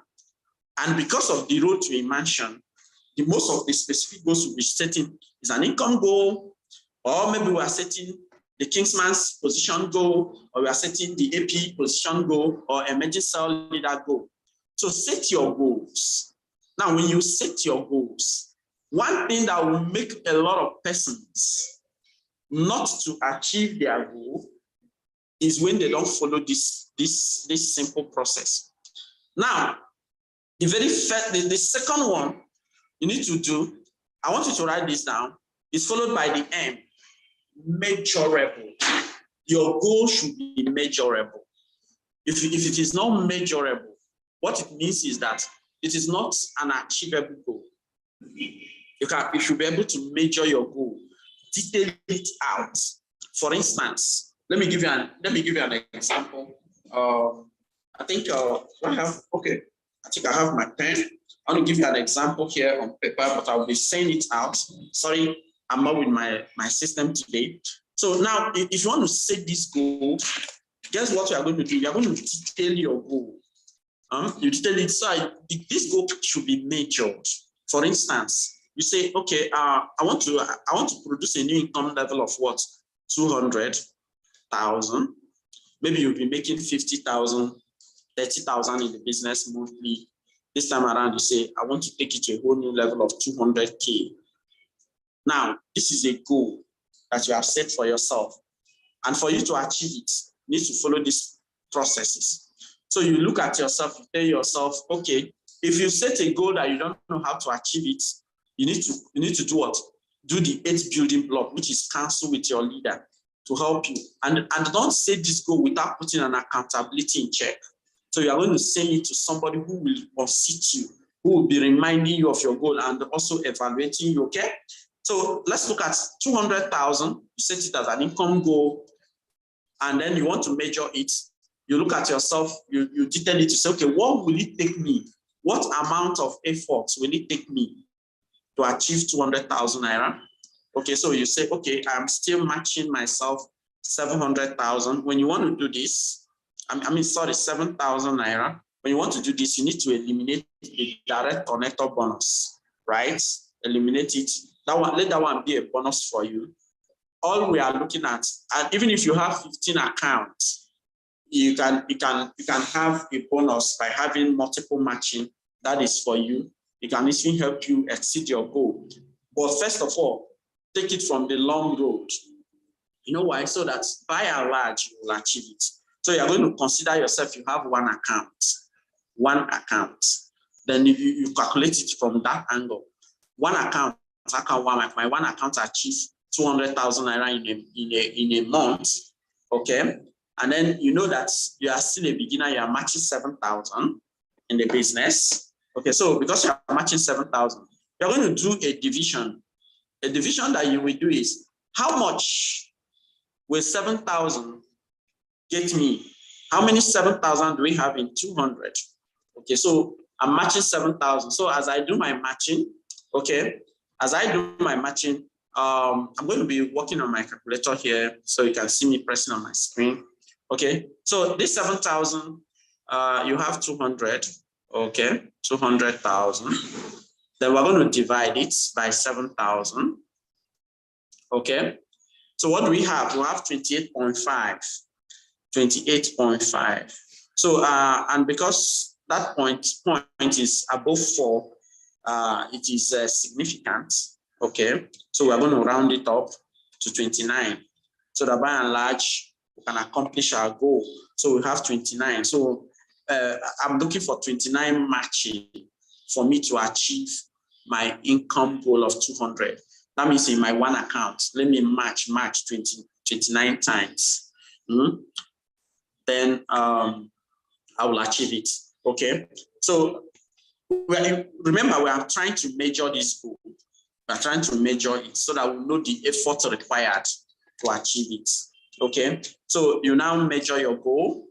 and because of the road to a mansion, the most of the specific goals we'll be setting is an income goal, or maybe we are setting the Kingsman's position goal, or we are setting the AP position goal, or emerging cell leader goal. So set your goals. Now, when you set your goals, one thing that will make a lot of persons not to achieve their goal is when they don't follow this simple process. Now, the second one you need to do, I want you to write this down, is followed by the M, measurable. Your goal should be measurable. If it is not measurable, what it means is that it is not an achievable goal. You should be able to measure your goal, detail it out. For instance, let me give you an example. I think I have my pen. I want to give you an example here on paper, but I'll be saying it out. Sorry, I'm not with my system today. So now, if you want to set this goal, guess what you are going to do? You are going to detail your goal. You detail it. So this goal should be measured. For instance, you say, okay, I want to produce a new income level of what? 200,000. Maybe you'll be making 50,000, 30,000 in the business monthly. This time around, you say, I want to take it to a whole new level of 200K. Now, this is a goal that you have set for yourself. And for you to achieve it, you need to follow these processes. So you look at yourself, you tell yourself, okay, if you set a goal that you don't know how to achieve it, you need to do what? Do the 8th building block, which is counsel with your leader to help you. And don't set this goal without putting an accountability in check. So you are going to send it to somebody who will assist you, who will be reminding you of your goal and also evaluating you, okay? So let's look at 200,000. You set it as an income goal, and then you want to measure it. You look at yourself, you detail it to say, okay, what will it take me? What amount of effort will it take me to achieve 200,000 naira? Okay, so you say, okay, I'm still matching myself 700,000. When you want to do this, 7,000 naira. When you want to do this, you need to eliminate the direct connector bonus, right? Eliminate it. Let that one be a bonus for you. All we are looking at, and even if you have 15 accounts, you can have a bonus by having multiple matching. That is for you. It can even help you exceed your goal. But first of all, take it from the long road. You know why? So that by and large, you will achieve it. So you're going to consider yourself, you have one account. Then you calculate it from that angle. One account, my one account achieves 200,000 naira in a month, okay? And then you know that you are still a beginner, you are matching 7,000 in the business. Okay, so because you are matching 7,000, you're going to do a division. A division that you will do is, how much will 7,000 get me? How many 7,000 do we have in 200? Okay, so I'm matching 7,000. So as I do my matching, okay, I'm going to be working on my calculator here so you can see me pressing on my screen. Okay, so this 7,000, you have 200, okay, 200,000. Then we're going to divide it by 7,000. Okay, so what do we have? We have 28.5. 28.5. So, and because that point is above 4, it is significant. Okay, so we're going to round it up. to 29. So that by and large, we can accomplish our goal. So we have 29. So I'm looking for 29 matching for me to achieve my income goal of 200. That means in my one account, let me match 29 times. Then I will achieve it. Okay. So remember, we are trying to measure this goal. We are trying to measure it so that we know the effort required to achieve it. Okay. So you now measure your goal.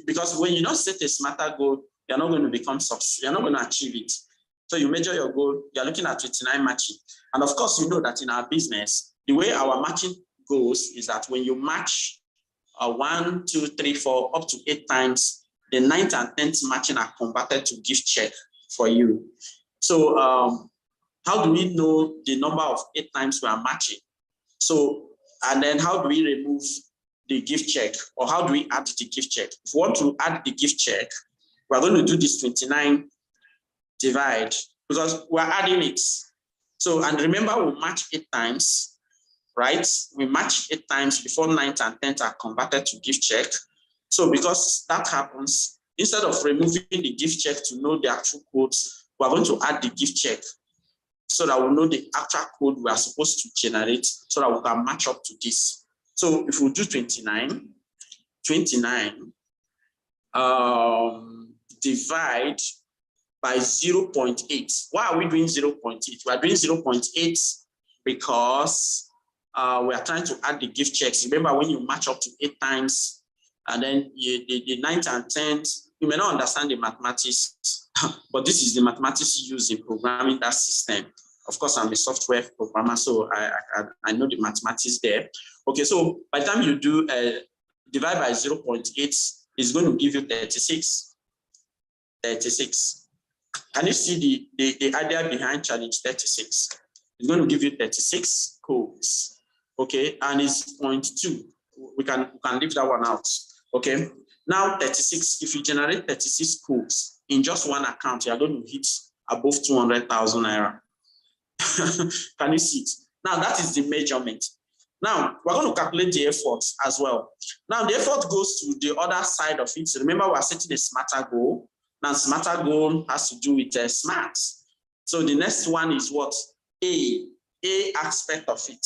Because when you don't set a smarter goal, you're not going to become successful. You're not going to achieve it. So you measure your goal. You're looking at 29 matching. And of course, you know that in our business, the way our matching goes is that when you match 1, 2, 3, 4, up to 8 times, the 9th and 10th matching are converted to gift check for you. So how do we know the number of 8 times we are matching? So, and then how do we remove the gift check, or how do we add the gift check? If we want to add the gift check, we're going to do this 29 divide, because we're adding it. So, and remember, we match 8 times, right? We match 8 times before 9th and 10th are converted to gift check. So because that happens, instead of removing the gift check to know the actual codes, we're going to add the gift check so that we'll know the actual code we are supposed to generate so that we can match up to this. So if we do 29 divide by 0.8. Why are we doing 0.8? We are doing 0.8 because we are trying to add the gift checks. Remember, when you match up to 8 times, and then the 9th and 10th, you may not understand the mathematics, but this is the mathematics used in programming that system. Of course, I'm a software programmer, so I know the mathematics there. Okay, so by the time you do divide by 0.8, it's going to give you 36. 36. Can you see the idea behind challenge 36? It's going to give you 36 codes. Okay, and it's 0.2. We can leave that one out. Okay, now 36. If you generate 36 codes in just one account, you are going to hit above 200,000 naira. Can you see it? Now that is the measurement. Now we're going to calculate the effort as well. Now the effort goes to the other side of it. Remember, we're setting a smarter goal. Now smarter goal has to do with smart. So the next one is what? A aspect of it,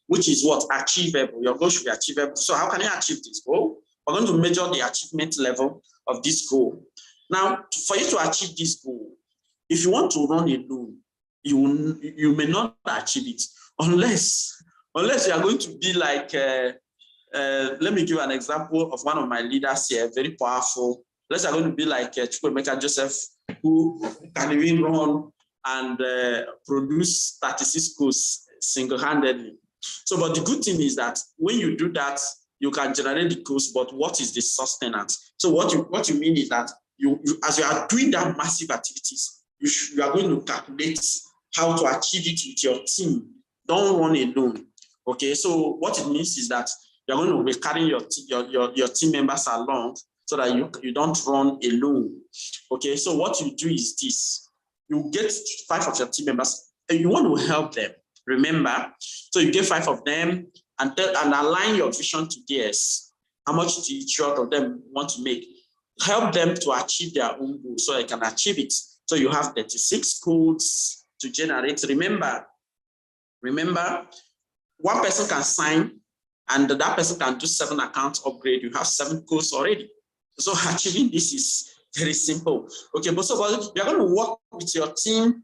which is what? Achievable. Your goal should be achievable. So how can you achieve this goal? We're going to measure the achievement level of this goal. Now, for you to achieve this goal, if you want to run a loan, you may not achieve it unless you are going to be like, let me give an example of one of my leaders here, very powerful. Unless you're going to be like Chukwemeka Joseph, who can even run and produce 36 codes single-handedly. So, but the good thing is that when you do that, you can generate the codes, but what is the sustenance? So what you mean is that you as you are doing that massive activities, you are going to calculate how to achieve it with your team. Don't run alone. Okay, so what it means is that you're going to be carrying your team members along so that you don't run alone. Okay, so what you do is this. You get 5 of your team members and you want to help them. Remember, so you get 5 of them and align your vision to theirs. How much do each of them want to make? Help them to achieve their own goal so they can achieve it. So you have 36 codes to generate. Remember, one person can sign and that person can do 7 accounts upgrade. You have 7 codes already. So achieving this is very simple. Okay, but so you're going to work with your team.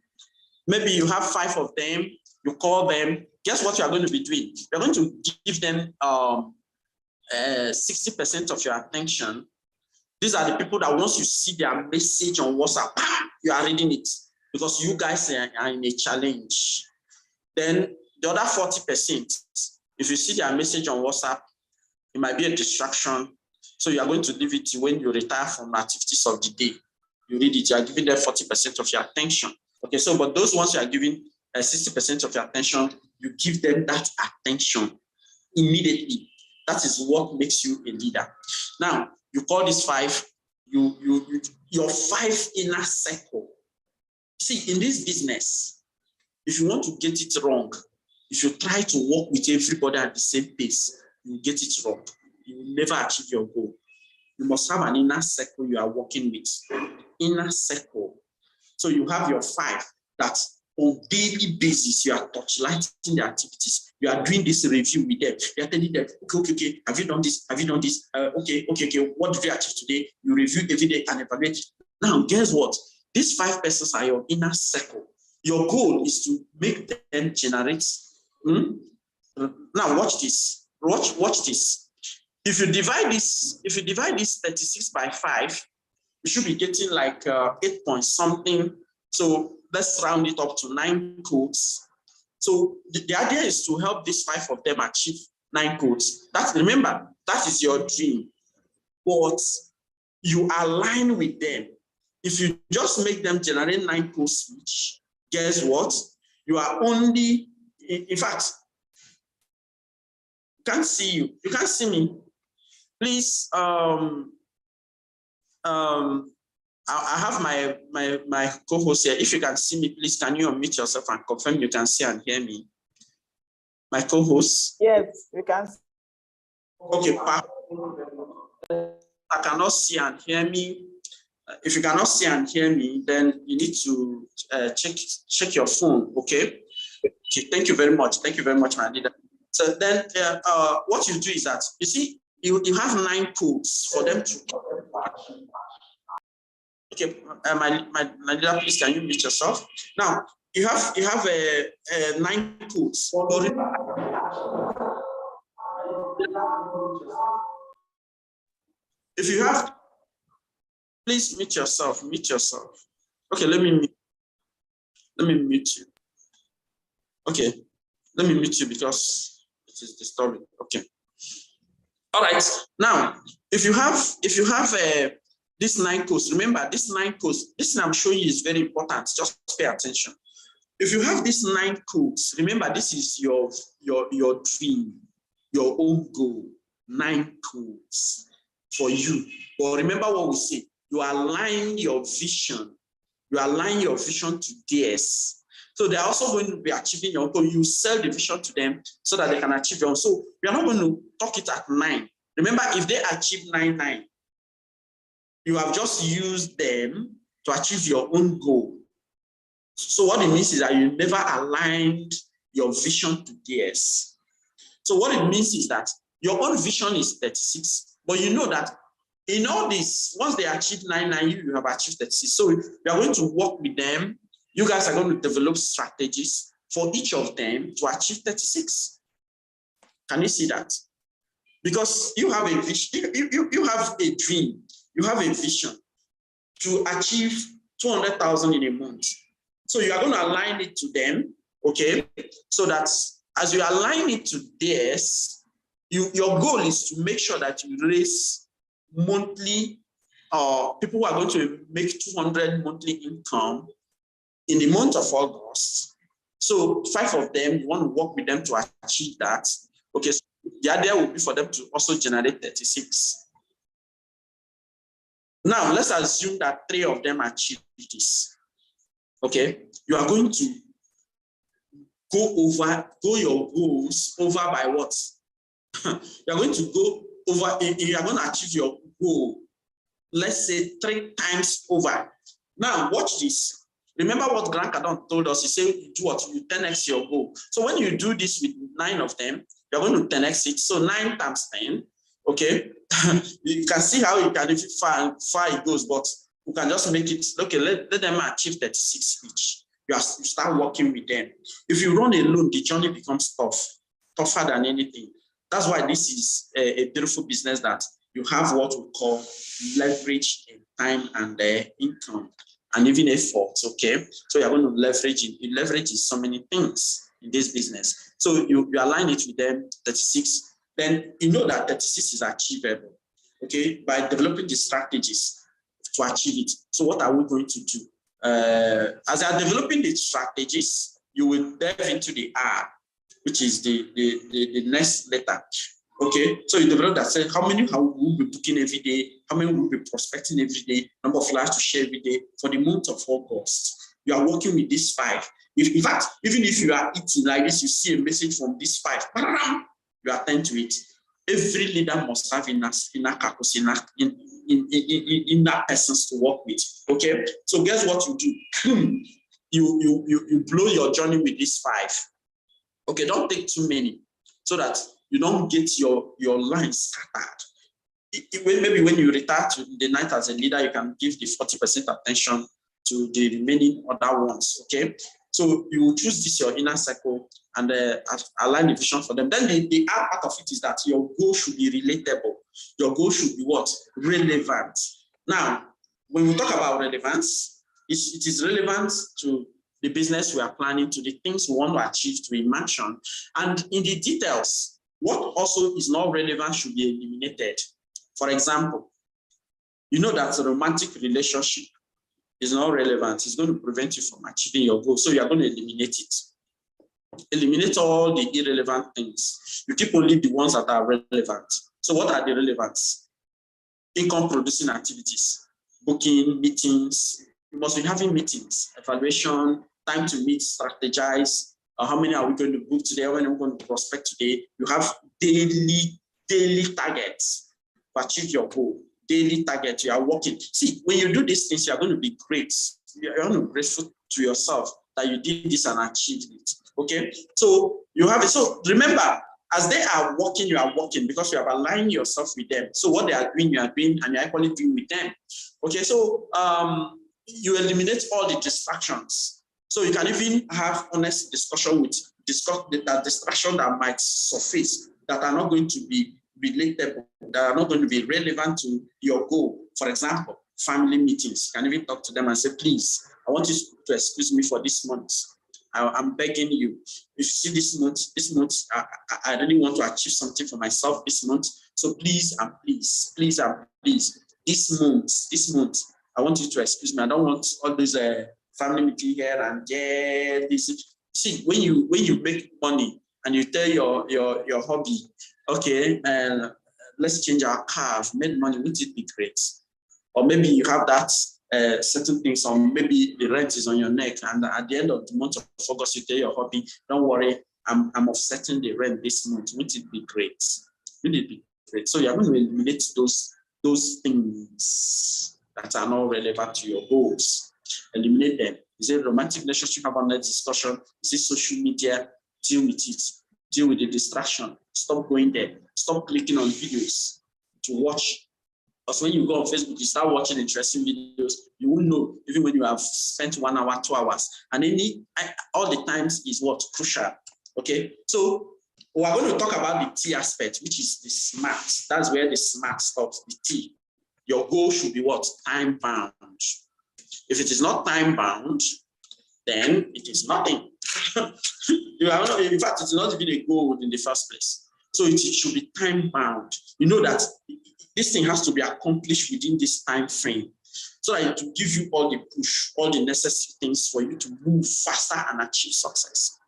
Maybe you have 5 of them. You call them. Guess what you are going to be doing? You're going to give them 60% of your attention. These are the people that once you see their message on WhatsApp, you are reading it because you guys are in a challenge. Then the other 40%, if you see their message on WhatsApp, it might be a distraction. So you are going to leave it when you retire from the activities of the day. You read it, you are giving them 40% of your attention. Okay, so but those ones you are giving 60% of your attention, you give them that attention immediately. That is what makes you a leader. Now, you call this 5, your 5 inner circle. See, in this business, if you want to get it wrong, If you try to work with everybody at the same pace, you get it wrong. You will never achieve your goal. You must have an inner circle you are working with. Inner circle. So you have your 5 that on daily basis, you are touchlighting the activities. You are doing this review with them. You are telling them, okay, have you done this? Have you done this? Okay, what did you achieve today? You review every day and evaluate. Now, guess what? These 5 persons are your inner circle. Your goal is to make them generate. Now, watch this. Watch this. If you divide this 36 by 5, you should be getting like 8 point something. So let's round it up to 9 codes. So the idea is to help these 5 of them achieve 9 codes. Remember, that is your dream. But you align with them. If you just make them generate 9 codes each, guess what? You are only, in fact, can't see you. You can't see me. Please, I have my co-host here. If you can see me, please, can you unmute yourself and confirm you can see and hear me? My co-host? Yes, we can. Okay, I cannot see and hear me. If you cannot see and hear me, then you need to check your phone, okay? Okay, thank you very much. Thank you very much, my leader. So then what you do is that, you see, you have 9 codes for them to. Okay, my leader, please, can you mute yourself? Now, you have 9 codes. If you have, please mute yourself. Okay, let me mute you. Okay, let me mute you because it is disturbing. Okay. All right. Now, if you have these 9 codes, remember this 9 codes. This thing I'm showing you is very important. Just pay attention. If you have these 9 codes, remember this is your dream, your own goal. 9 codes for you. But remember what we say. You align your vision. You align your vision to theirs. So they're also going to be achieving your goal. You sell the vision to them so that they can achieve your own. So we are not going to talk it at 9. Remember, if they achieve 9, you have just used them to achieve your own goal. So what it means is that you never aligned your vision to theirs. So what it means is that your own vision is 36, but you know that in all this, once they achieve 9, you have achieved 36. So we are going to work with them. You guys are going to develop strategies for each of them to achieve 36. Can you see that? Because you have a vision, you have a dream, you have a vision to achieve 200,000 in a month. So you are going to align it to them, okay? So that as you align it to theirs, your goal is to make sure that you raise monthly, people who are going to make 200 monthly income in the month of August. So 5 of them, you want to work with them to achieve that. Okay, so the idea will be for them to also generate 36. Now, let's assume that 3 of them achieve this. Okay, you are going to go your goals over by what? You are going to go over, you are going to achieve your goal, let's say 3 times over. Now, watch this. Remember what Grant Cardone told us. He said, you do what? You 10x your goal. So when you do this with 9 of them, you're going to 10x it. So 9 times 10, okay? You can see how you can, if far it goes, but you can just make it, okay, let them achieve 36 each. You start working with them. If you run alone, the journey becomes tougher than anything. That's why this is a beautiful business, that you have what we call leverage in time and income, and even effort, okay? So you're going to leverage it. You leverage so many things in this business. So you align it with them, 36, then you know that 36 is achievable, okay? By developing the strategies to achieve it. So what are we going to do? As you are developing the strategies, you will delve into the R, which is the next letter. Okay, so you develop that. Say how many will be booking every day, how many will be prospecting every day, number of lives to share every day for the month of August. You are working with these 5. If, in fact, even if you are eating like this, you see a message from this 5, you attend to it. Every leader must have inner persons to work with. Okay, so guess what you do? You blow your journey with this 5. Okay, don't take too many so that you don't get your line scattered. Maybe when you retire to the night as a leader, you can give the 40% attention to the remaining other ones. Okay, so you choose this your inner circle and align the vision for them. Then the other part of it is that your goal should be relatable. Your goal should be what? Relevant. Now, when we talk about relevance, it is relevant to the business we are planning, to the things we want to achieve, to imagine. And in the details, what also is not relevant should be eliminated. For example, you know that a romantic relationship is not relevant. It's going to prevent you from achieving your goal. So you are going to eliminate it. Eliminate all the irrelevant things. You keep only the ones that are relevant. So what are the relevance? Income producing activities, booking, meetings. You must be having meetings, evaluation, time to meet, strategize. How many are we going to book today? How many are we going to prospect today? You have daily targets to achieve your goal. Daily target, you are working. See, when you do these things, you are going to be great. You're going to be grateful to yourself that you did this and achieved it. Okay, so you have it. So remember, as they are working, you are working because you have aligned yourself with them. So what they are doing, you are doing, and you're equally doing with them. Okay, so you eliminate all the distractions. So you can even have honest discussion with the distraction that might surface that are not going to be relatable, that are not going to be relevant to your goal. For example, family meetings. You can even talk to them and say, please, I want you to excuse me for this month. I'm begging you. If you see this month, I really want to achieve something for myself this month. So please and please, this month, I want you to excuse me. I don't want all these family meeting here and there. This. See, when you make money and you tell your hobby, okay, let's change our car. I've made money. Wouldn't it be great? Or maybe you have that. Certain things, or maybe the rent is on your neck, and at the end of the month of August, you tell your hobby, don't worry, I'm offsetting the rent this month. Wouldn't it be great? Wouldn't it be great? So you're going to eliminate those things that are not relevant to your goals. Eliminate them. Is it a romantic relationship? Have a discussion? Is it social media? Deal with it. Deal with the distraction. Stop going there. Stop clicking on videos to watch. Because when you go on Facebook, you start watching interesting videos, you won't know, even when you have spent 1 hour, 2 hours. And all the times is what? Crucial. Okay? So we're going to talk about the T aspect, which is the SMART. That's where the SMART stops, the T. Your goal should be what? Time bound. If it is not time bound, then it is nothing. In fact, it's not even a goal in the first place. So it should be time bound. You know that this thing has to be accomplished within this time frame, so that it will give you all the push, all the necessary things for you to move faster and achieve success.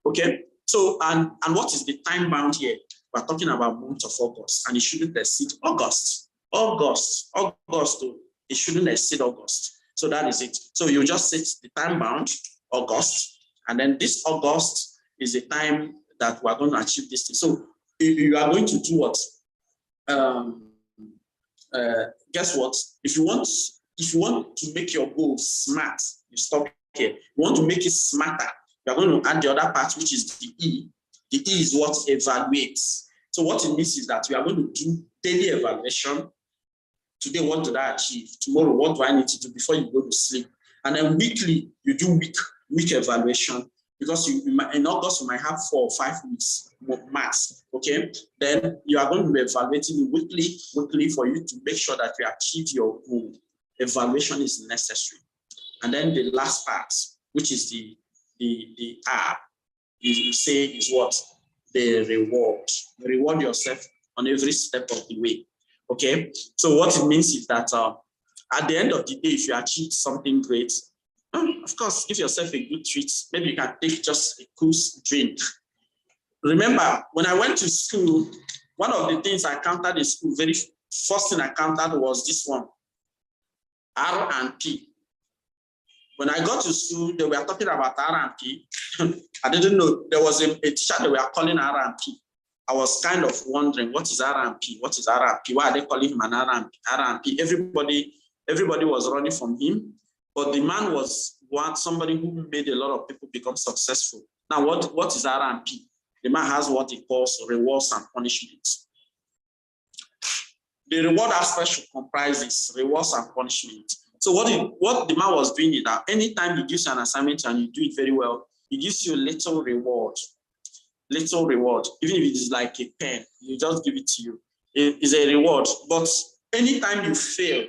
Okay, so and what is the time bound here? We're talking about month of August, and it shouldn't exceed August. It shouldn't exceed August. So that is it. So you just set the time bound August, and then this August is the time that we're going to achieve this thing. So you are going to do what? Guess what? If you want to make your goal smart, you stop here. You want to make it smarter, you're going to add the other part, which is the E. The E is what evaluates. So what it means is that we are going to do daily evaluation. Today, what did I achieve? Tomorrow, what do I need to do before you go to sleep? And then weekly, you do week evaluation, because in August, you might have 4 or 5 weeks max, okay? Then you are going to be evaluating weekly for you to make sure that you achieve your goal. Evaluation is necessary. And then the last part, which is the R, you say is what? The reward. You reward yourself on every step of the way, okay? So what it means is that at the end of the day, if you achieve something great, of course, give yourself a good treat. Maybe you can take just a cool drink. Remember, when I went to school, one of the things I counted in school, very first thing I counted was this one, R and P. When I got to school, they were talking about RMP. I didn't know there was a teacher they were calling RMP. I was kind of wondering, what is RMP? What is RMP? Why are they calling him an RMP? Everybody was running from him, but the man was somebody who made a lot of people become successful. Now, what is RMP? The man has what he calls rewards and punishments. The reward aspect should comprise this, rewards and punishment. So what the man was doing is that anytime he gives you an assignment and you do it very well, he gives you a little reward. Little reward, even if it is like a pen, you just give it to you. It is a reward. But anytime you fail,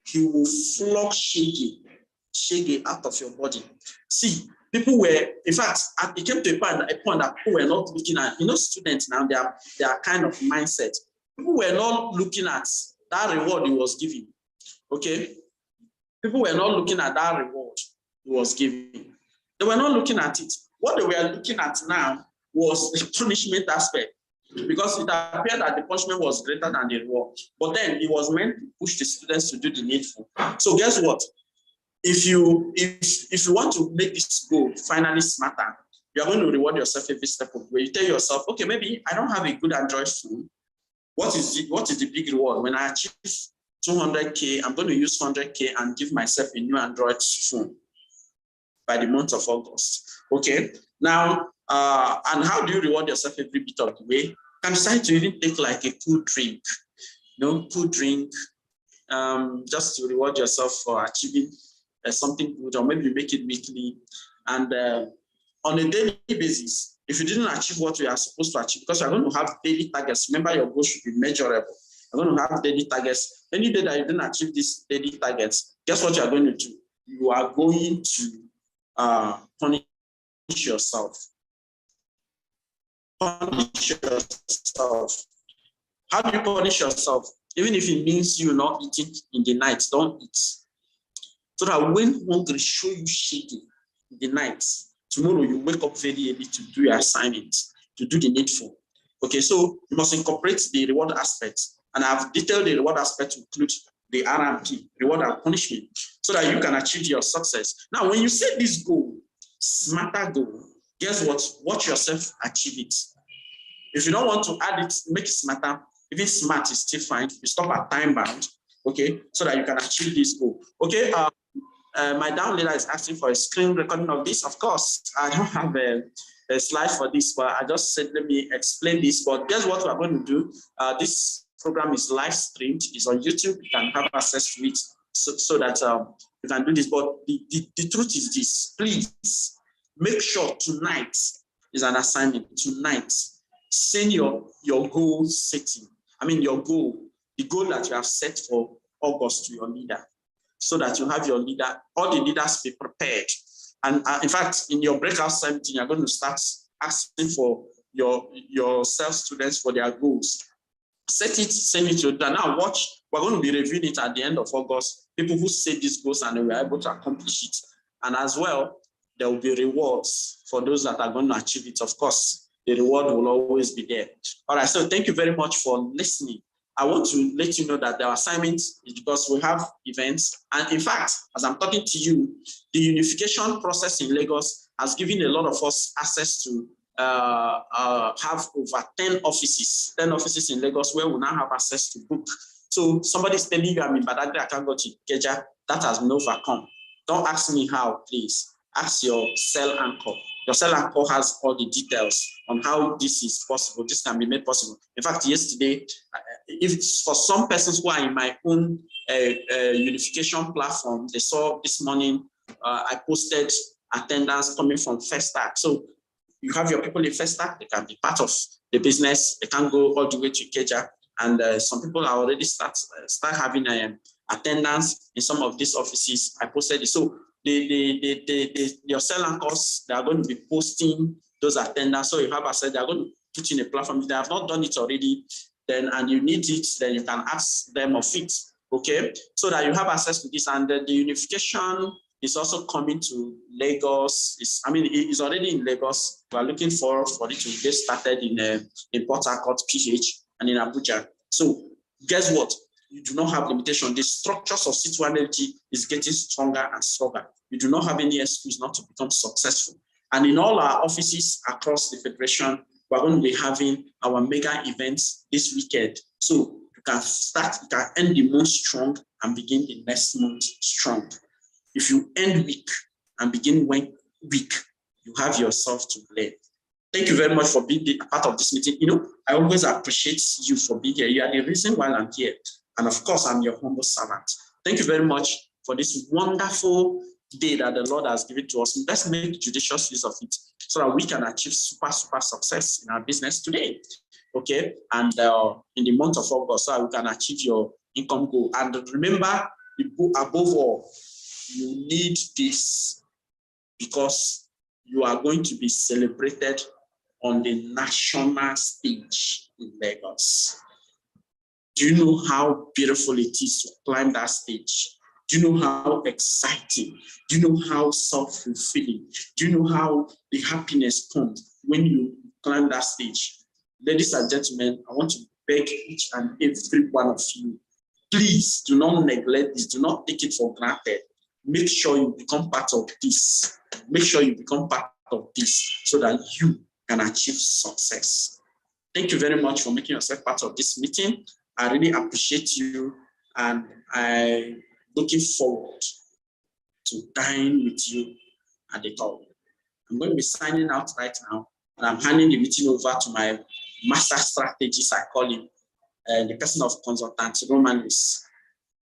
he will flog shaggy out of your body. See, people were, in fact, it came to a point that people were not looking at, students now, they are kind of mindset. People were not looking at that reward he was giving. Okay? People were not looking at that reward he was giving. They were not looking at it. What they were looking at now was the punishment aspect, because it appeared that the punishment was greater than the reward. But then it was meant to push the students to do the needful. So guess what? If you want to make this goal finally smarter, you are going to reward yourself every step of the way. You tell yourself, okay, maybe I don't have a good Android phone. What is the big reward? When I achieve 200K, I'm going to use 100K and give myself a new Android phone by the month of August. Okay, now, and how do you reward yourself every bit of the way? You can decide to even take like a cool drink, cool drink, just to reward yourself for achieving something good, or maybe make it weekly. And on a daily basis, if you didn't achieve what you are supposed to achieve, because you're going to have daily targets, remember your goal should be measurable. You're going to have daily targets. Any day that you didn't achieve these daily targets, guess what you're going to do? You are going to punish yourself. Punish yourself. How do you punish yourself? Even if it means you not eating in the night, don't eat. So that when hungry show you shaking in the night, tomorrow you wake up very early to do your assignment, to do the needful. Okay, so you must incorporate the reward aspect. And I've detailed the reward aspect to include the RMP, reward and punishment, so that you can achieve your success. Now, when you set this goal, smarter goal, guess what? Watch yourself achieve it. If you don't want to add it, make it smarter. Even smart is still fine. You stop at time bound, okay, so that you can achieve this goal. Okay, my down leader is asking for a screen recording of this. Of course, I don't have a slide for this, but I just said, let me explain this. But guess what we're going to do? This program is live streamed. It's on YouTube. You can have access to it so that you can do this. But the truth is this. Please make sure tonight is an assignment. Tonight, send your goal setting. I mean, your goal, the goal that you have set for August to your leader, so that you have your leader, all the leaders be prepared. And in fact, in your breakout session, you're going to start asking for your self-students for their goals. Set it, send it to them. Now watch, we're going to be reviewing it at the end of August. People who set these goals and they were able to accomplish it. And as well, there will be rewards for those that are going to achieve it. Of course, the reward will always be there. All right, so thank you very much for listening. I want to let you know that the assignment is because we have events. And in fact, as I'm talking to you, the unification process in Lagos has given a lot of us access to have over 10 offices in Lagos where we now have access to book. So somebody's telling you I'm in Badagry, I can't go to Ikeja. That has been overcome. Don't ask me how, please. Ask your cell anchor. Your cell anchor has all the details on how this is possible. This can be made possible. In fact, yesterday, if it's for some persons who are in my own unification platform, they saw this morning, I posted attendance coming from Festac. So you have your people in Festac, they can be part of the business. They can go all the way to Ikeja. And some people are already start having attendance in some of these offices. I posted it. So your cell anchors, they are going to be posting those attendance. So you have said they are going to put in a platform. If they have not done it already, then and you need it, then you can ask them of it. Okay, so that you have access to this. And the unification is also coming to Lagos. It's already in Lagos. We are looking for it to get started in Port Harcourt, PH, and in Abuja. So guess what? you do not have limitation. The structures of C2 Energy is getting stronger and stronger. You do not have any excuse not to become successful. And in all our offices across the Federation, we're going to be having our mega events this weekend. So you can end the month strong and begin the next month strong. If you end weak and begin weak, you have yourself to blame. Thank you very much for being a part of this meeting. You know, I always appreciate you for being here. You are the reason why I'm here. And of course, I'm your humble servant. Thank you very much for this wonderful day that the Lord has given to us. Let's make judicious use of it so that we can achieve super success in our business today. Okay, and in the month of August, so we can achieve your income goal. And remember, above all, you need this because you are going to be celebrated on the national stage in Lagos. Do you know how beautiful it is to climb that stage? Do you know how exciting? Do you know how self-fulfilling? Do you know how the happiness comes when you climb that stage? Ladies and gentlemen, I want to beg each and every one of you, please do not neglect this. Do not take it for granted. Make sure you become part of this. Make sure you become part of this so that you can achieve success. Thank you very much for making yourself part of this meeting. I really appreciate you, and I'm looking forward to dine with you at the top. I'm going to be signing out right now, and I'm handing the meeting over to my master strategist, I call him, the person of consultant, Romanus.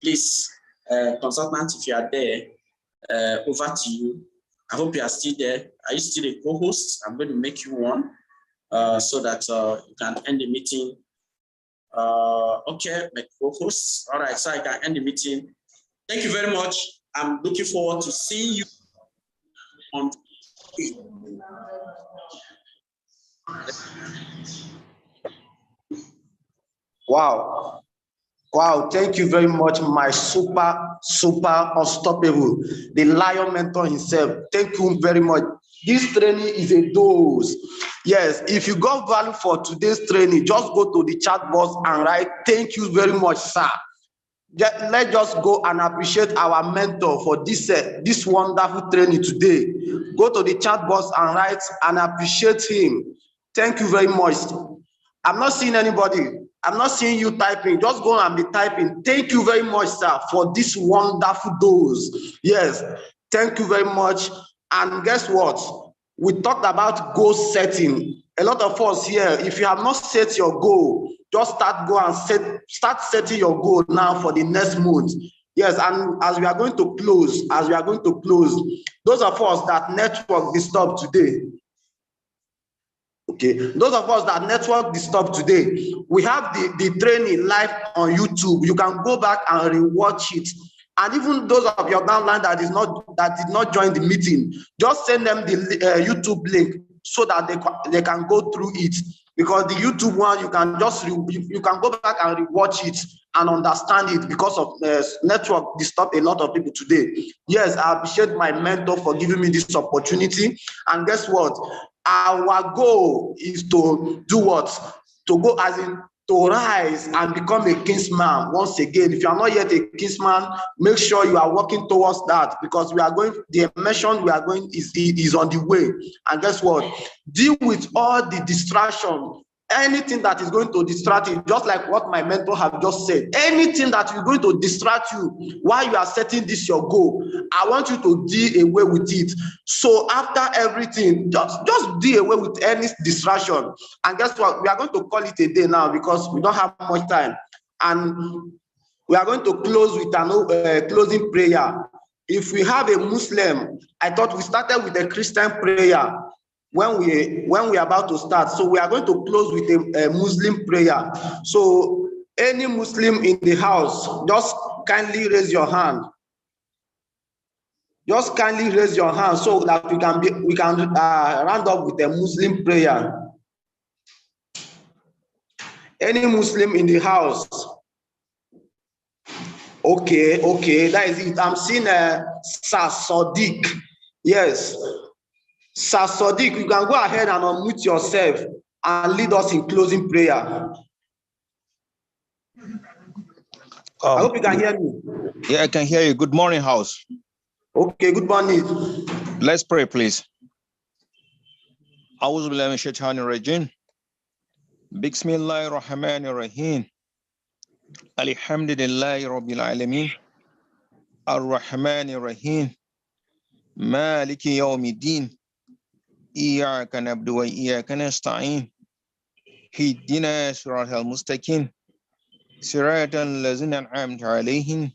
Please, consultant, if you are there, over to you. I hope you are still there. Are you still a co-host? I'm going to make you one so that you can end the meeting. Okay, my co-host. All right, so I can end the meeting. Thank you very much. I'm looking forward to seeing you on. Wow. Wow, thank you very much, my super unstoppable, the Lion Mentor himself. Thank you very much. This training is a dose. Yes, if you got value for today's training, just go to the chat box and write, thank you very much, sir. Let's just go and appreciate our mentor for this wonderful training today. Go to the chat box and write and appreciate him. Thank you very much. I'm not seeing anybody. I'm not seeing you typing. Just go and be typing. Thank you very much, sir, for this wonderful dose. Yes, thank you very much. And guess what? We talked about goal setting. A lot of us here, if you have not set your goal, just start setting your goal now for the next month. Yes, and as we are going to close, those of us that network disturbed today, okay, those of us that network disturbed today, we have the training live on YouTube. You can go back and rewatch it. And even those of your downline that did not join the meeting, just send them the YouTube link so that they can go through it. Because the YouTube one, you can go back and rewatch it and understand it because of network disturbed a lot of people today. Yes, I appreciate my mentor for giving me this opportunity. And guess what? Our goal is to do what? To go as in to rise and become a kingsman once again. If you are not yet a kingsman, make sure you are working towards that, because the mission we are going is on the way. And guess what? Deal with all the distraction. Anything that is going to distract you, just like what my mentor have just said, anything that is going to distract you while you are setting this your goal, I want you to deal away with it. So after everything, just deal away with any distraction. And guess what? We are going to call it a day now because we don't have much time. And we are going to close with an closing prayer. If we have a Muslim, I thought we started with a Christian prayer when we are about to start. So we are going to close with a Muslim prayer. So any Muslim in the house, just kindly raise your hand. Just kindly raise your hand so that we can round up with a Muslim prayer. Any Muslim in the house? Okay, that is it. I'm seeing Sir Sadiq. Yes. Sir Sadiq, you can go ahead and unmute yourself and lead us in closing prayer. I hope you can hear me. Yeah, I can hear you. Good morning, house. Okay, good morning. Let's pray, please. A'udhu billahi minash shaitanir rajim. Bismillahir rahmanir rahim. Alhamdulillahi rabbil alamin. Ar-Rahmanir Rahim. Maliki yawmiddin. Iyyaka na'budu wa iyyaka nasta'in. Ihdina siratal mustaqim. Siratal ladzina an'amta 'alaihim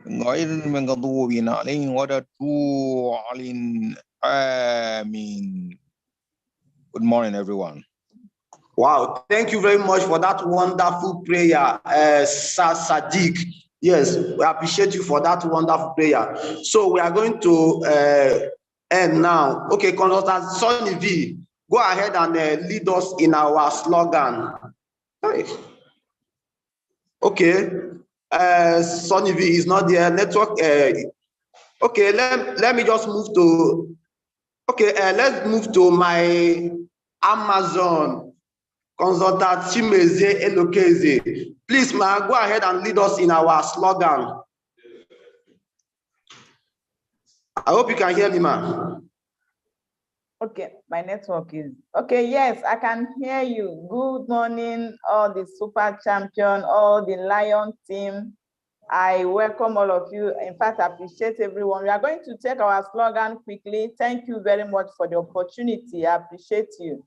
ghairil maghdubi 'alaihim waladdallin. Amen. Good morning, everyone. Wow, thank you very much for that wonderful prayer, Sir Sadiq. Yes, we appreciate you for that wonderful prayer. So we are going to end now. Okay, Consultant Sonny V, go ahead and lead us in our slogan. Okay, Sonny V is not there. Network. Okay, let me just move to. Okay, let's move to my Amazon. Consultant Chimeze Elokeze. Please, ma, go ahead and lead us in our slogan. I hope you can hear me, ma. Okay, my network is okay. Yes, I can hear you. Good morning, all the super champion, all the Lion team. I welcome all of you. In fact, I appreciate everyone. We are going to take our slogan quickly. Thank you very much for the opportunity. I appreciate you.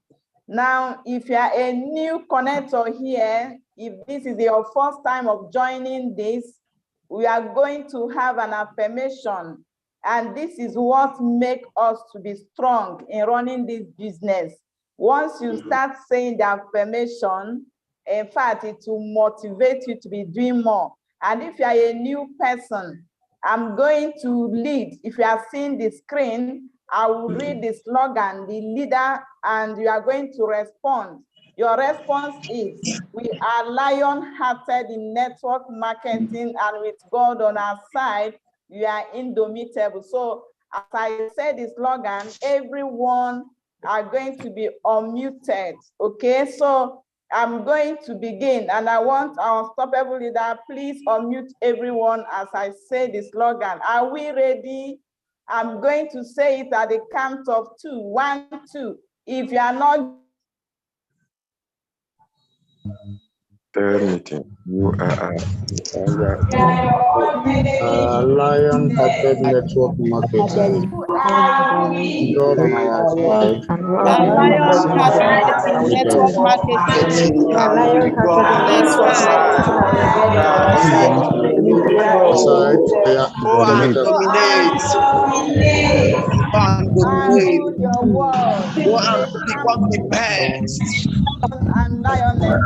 Now, if you are a new connector here, if this is your first time of joining this, we are going to have an affirmation. And this is what makes us to be strong in running this business. Once you start saying the affirmation, in fact, it will motivate you to be doing more. And if you are a new person, I'm going to lead. If you are seeing the screen, I will read the slogan, the leader, and you are going to respond. Your response is, we are lion-hearted in network marketing, and with God on our side, we are indomitable. So as I said the slogan, everyone are going to be unmuted, okay? So I'm going to begin, and I want our unstoppable leader, please unmute everyone as I say the slogan. Are we ready? I'm going to say it at the count of 2. 1, 2. If you are not meeting, you are lion-hearted network marketing. God on our side. Lion-hearted network marketing. Dominate. Go and become the best. And lioness.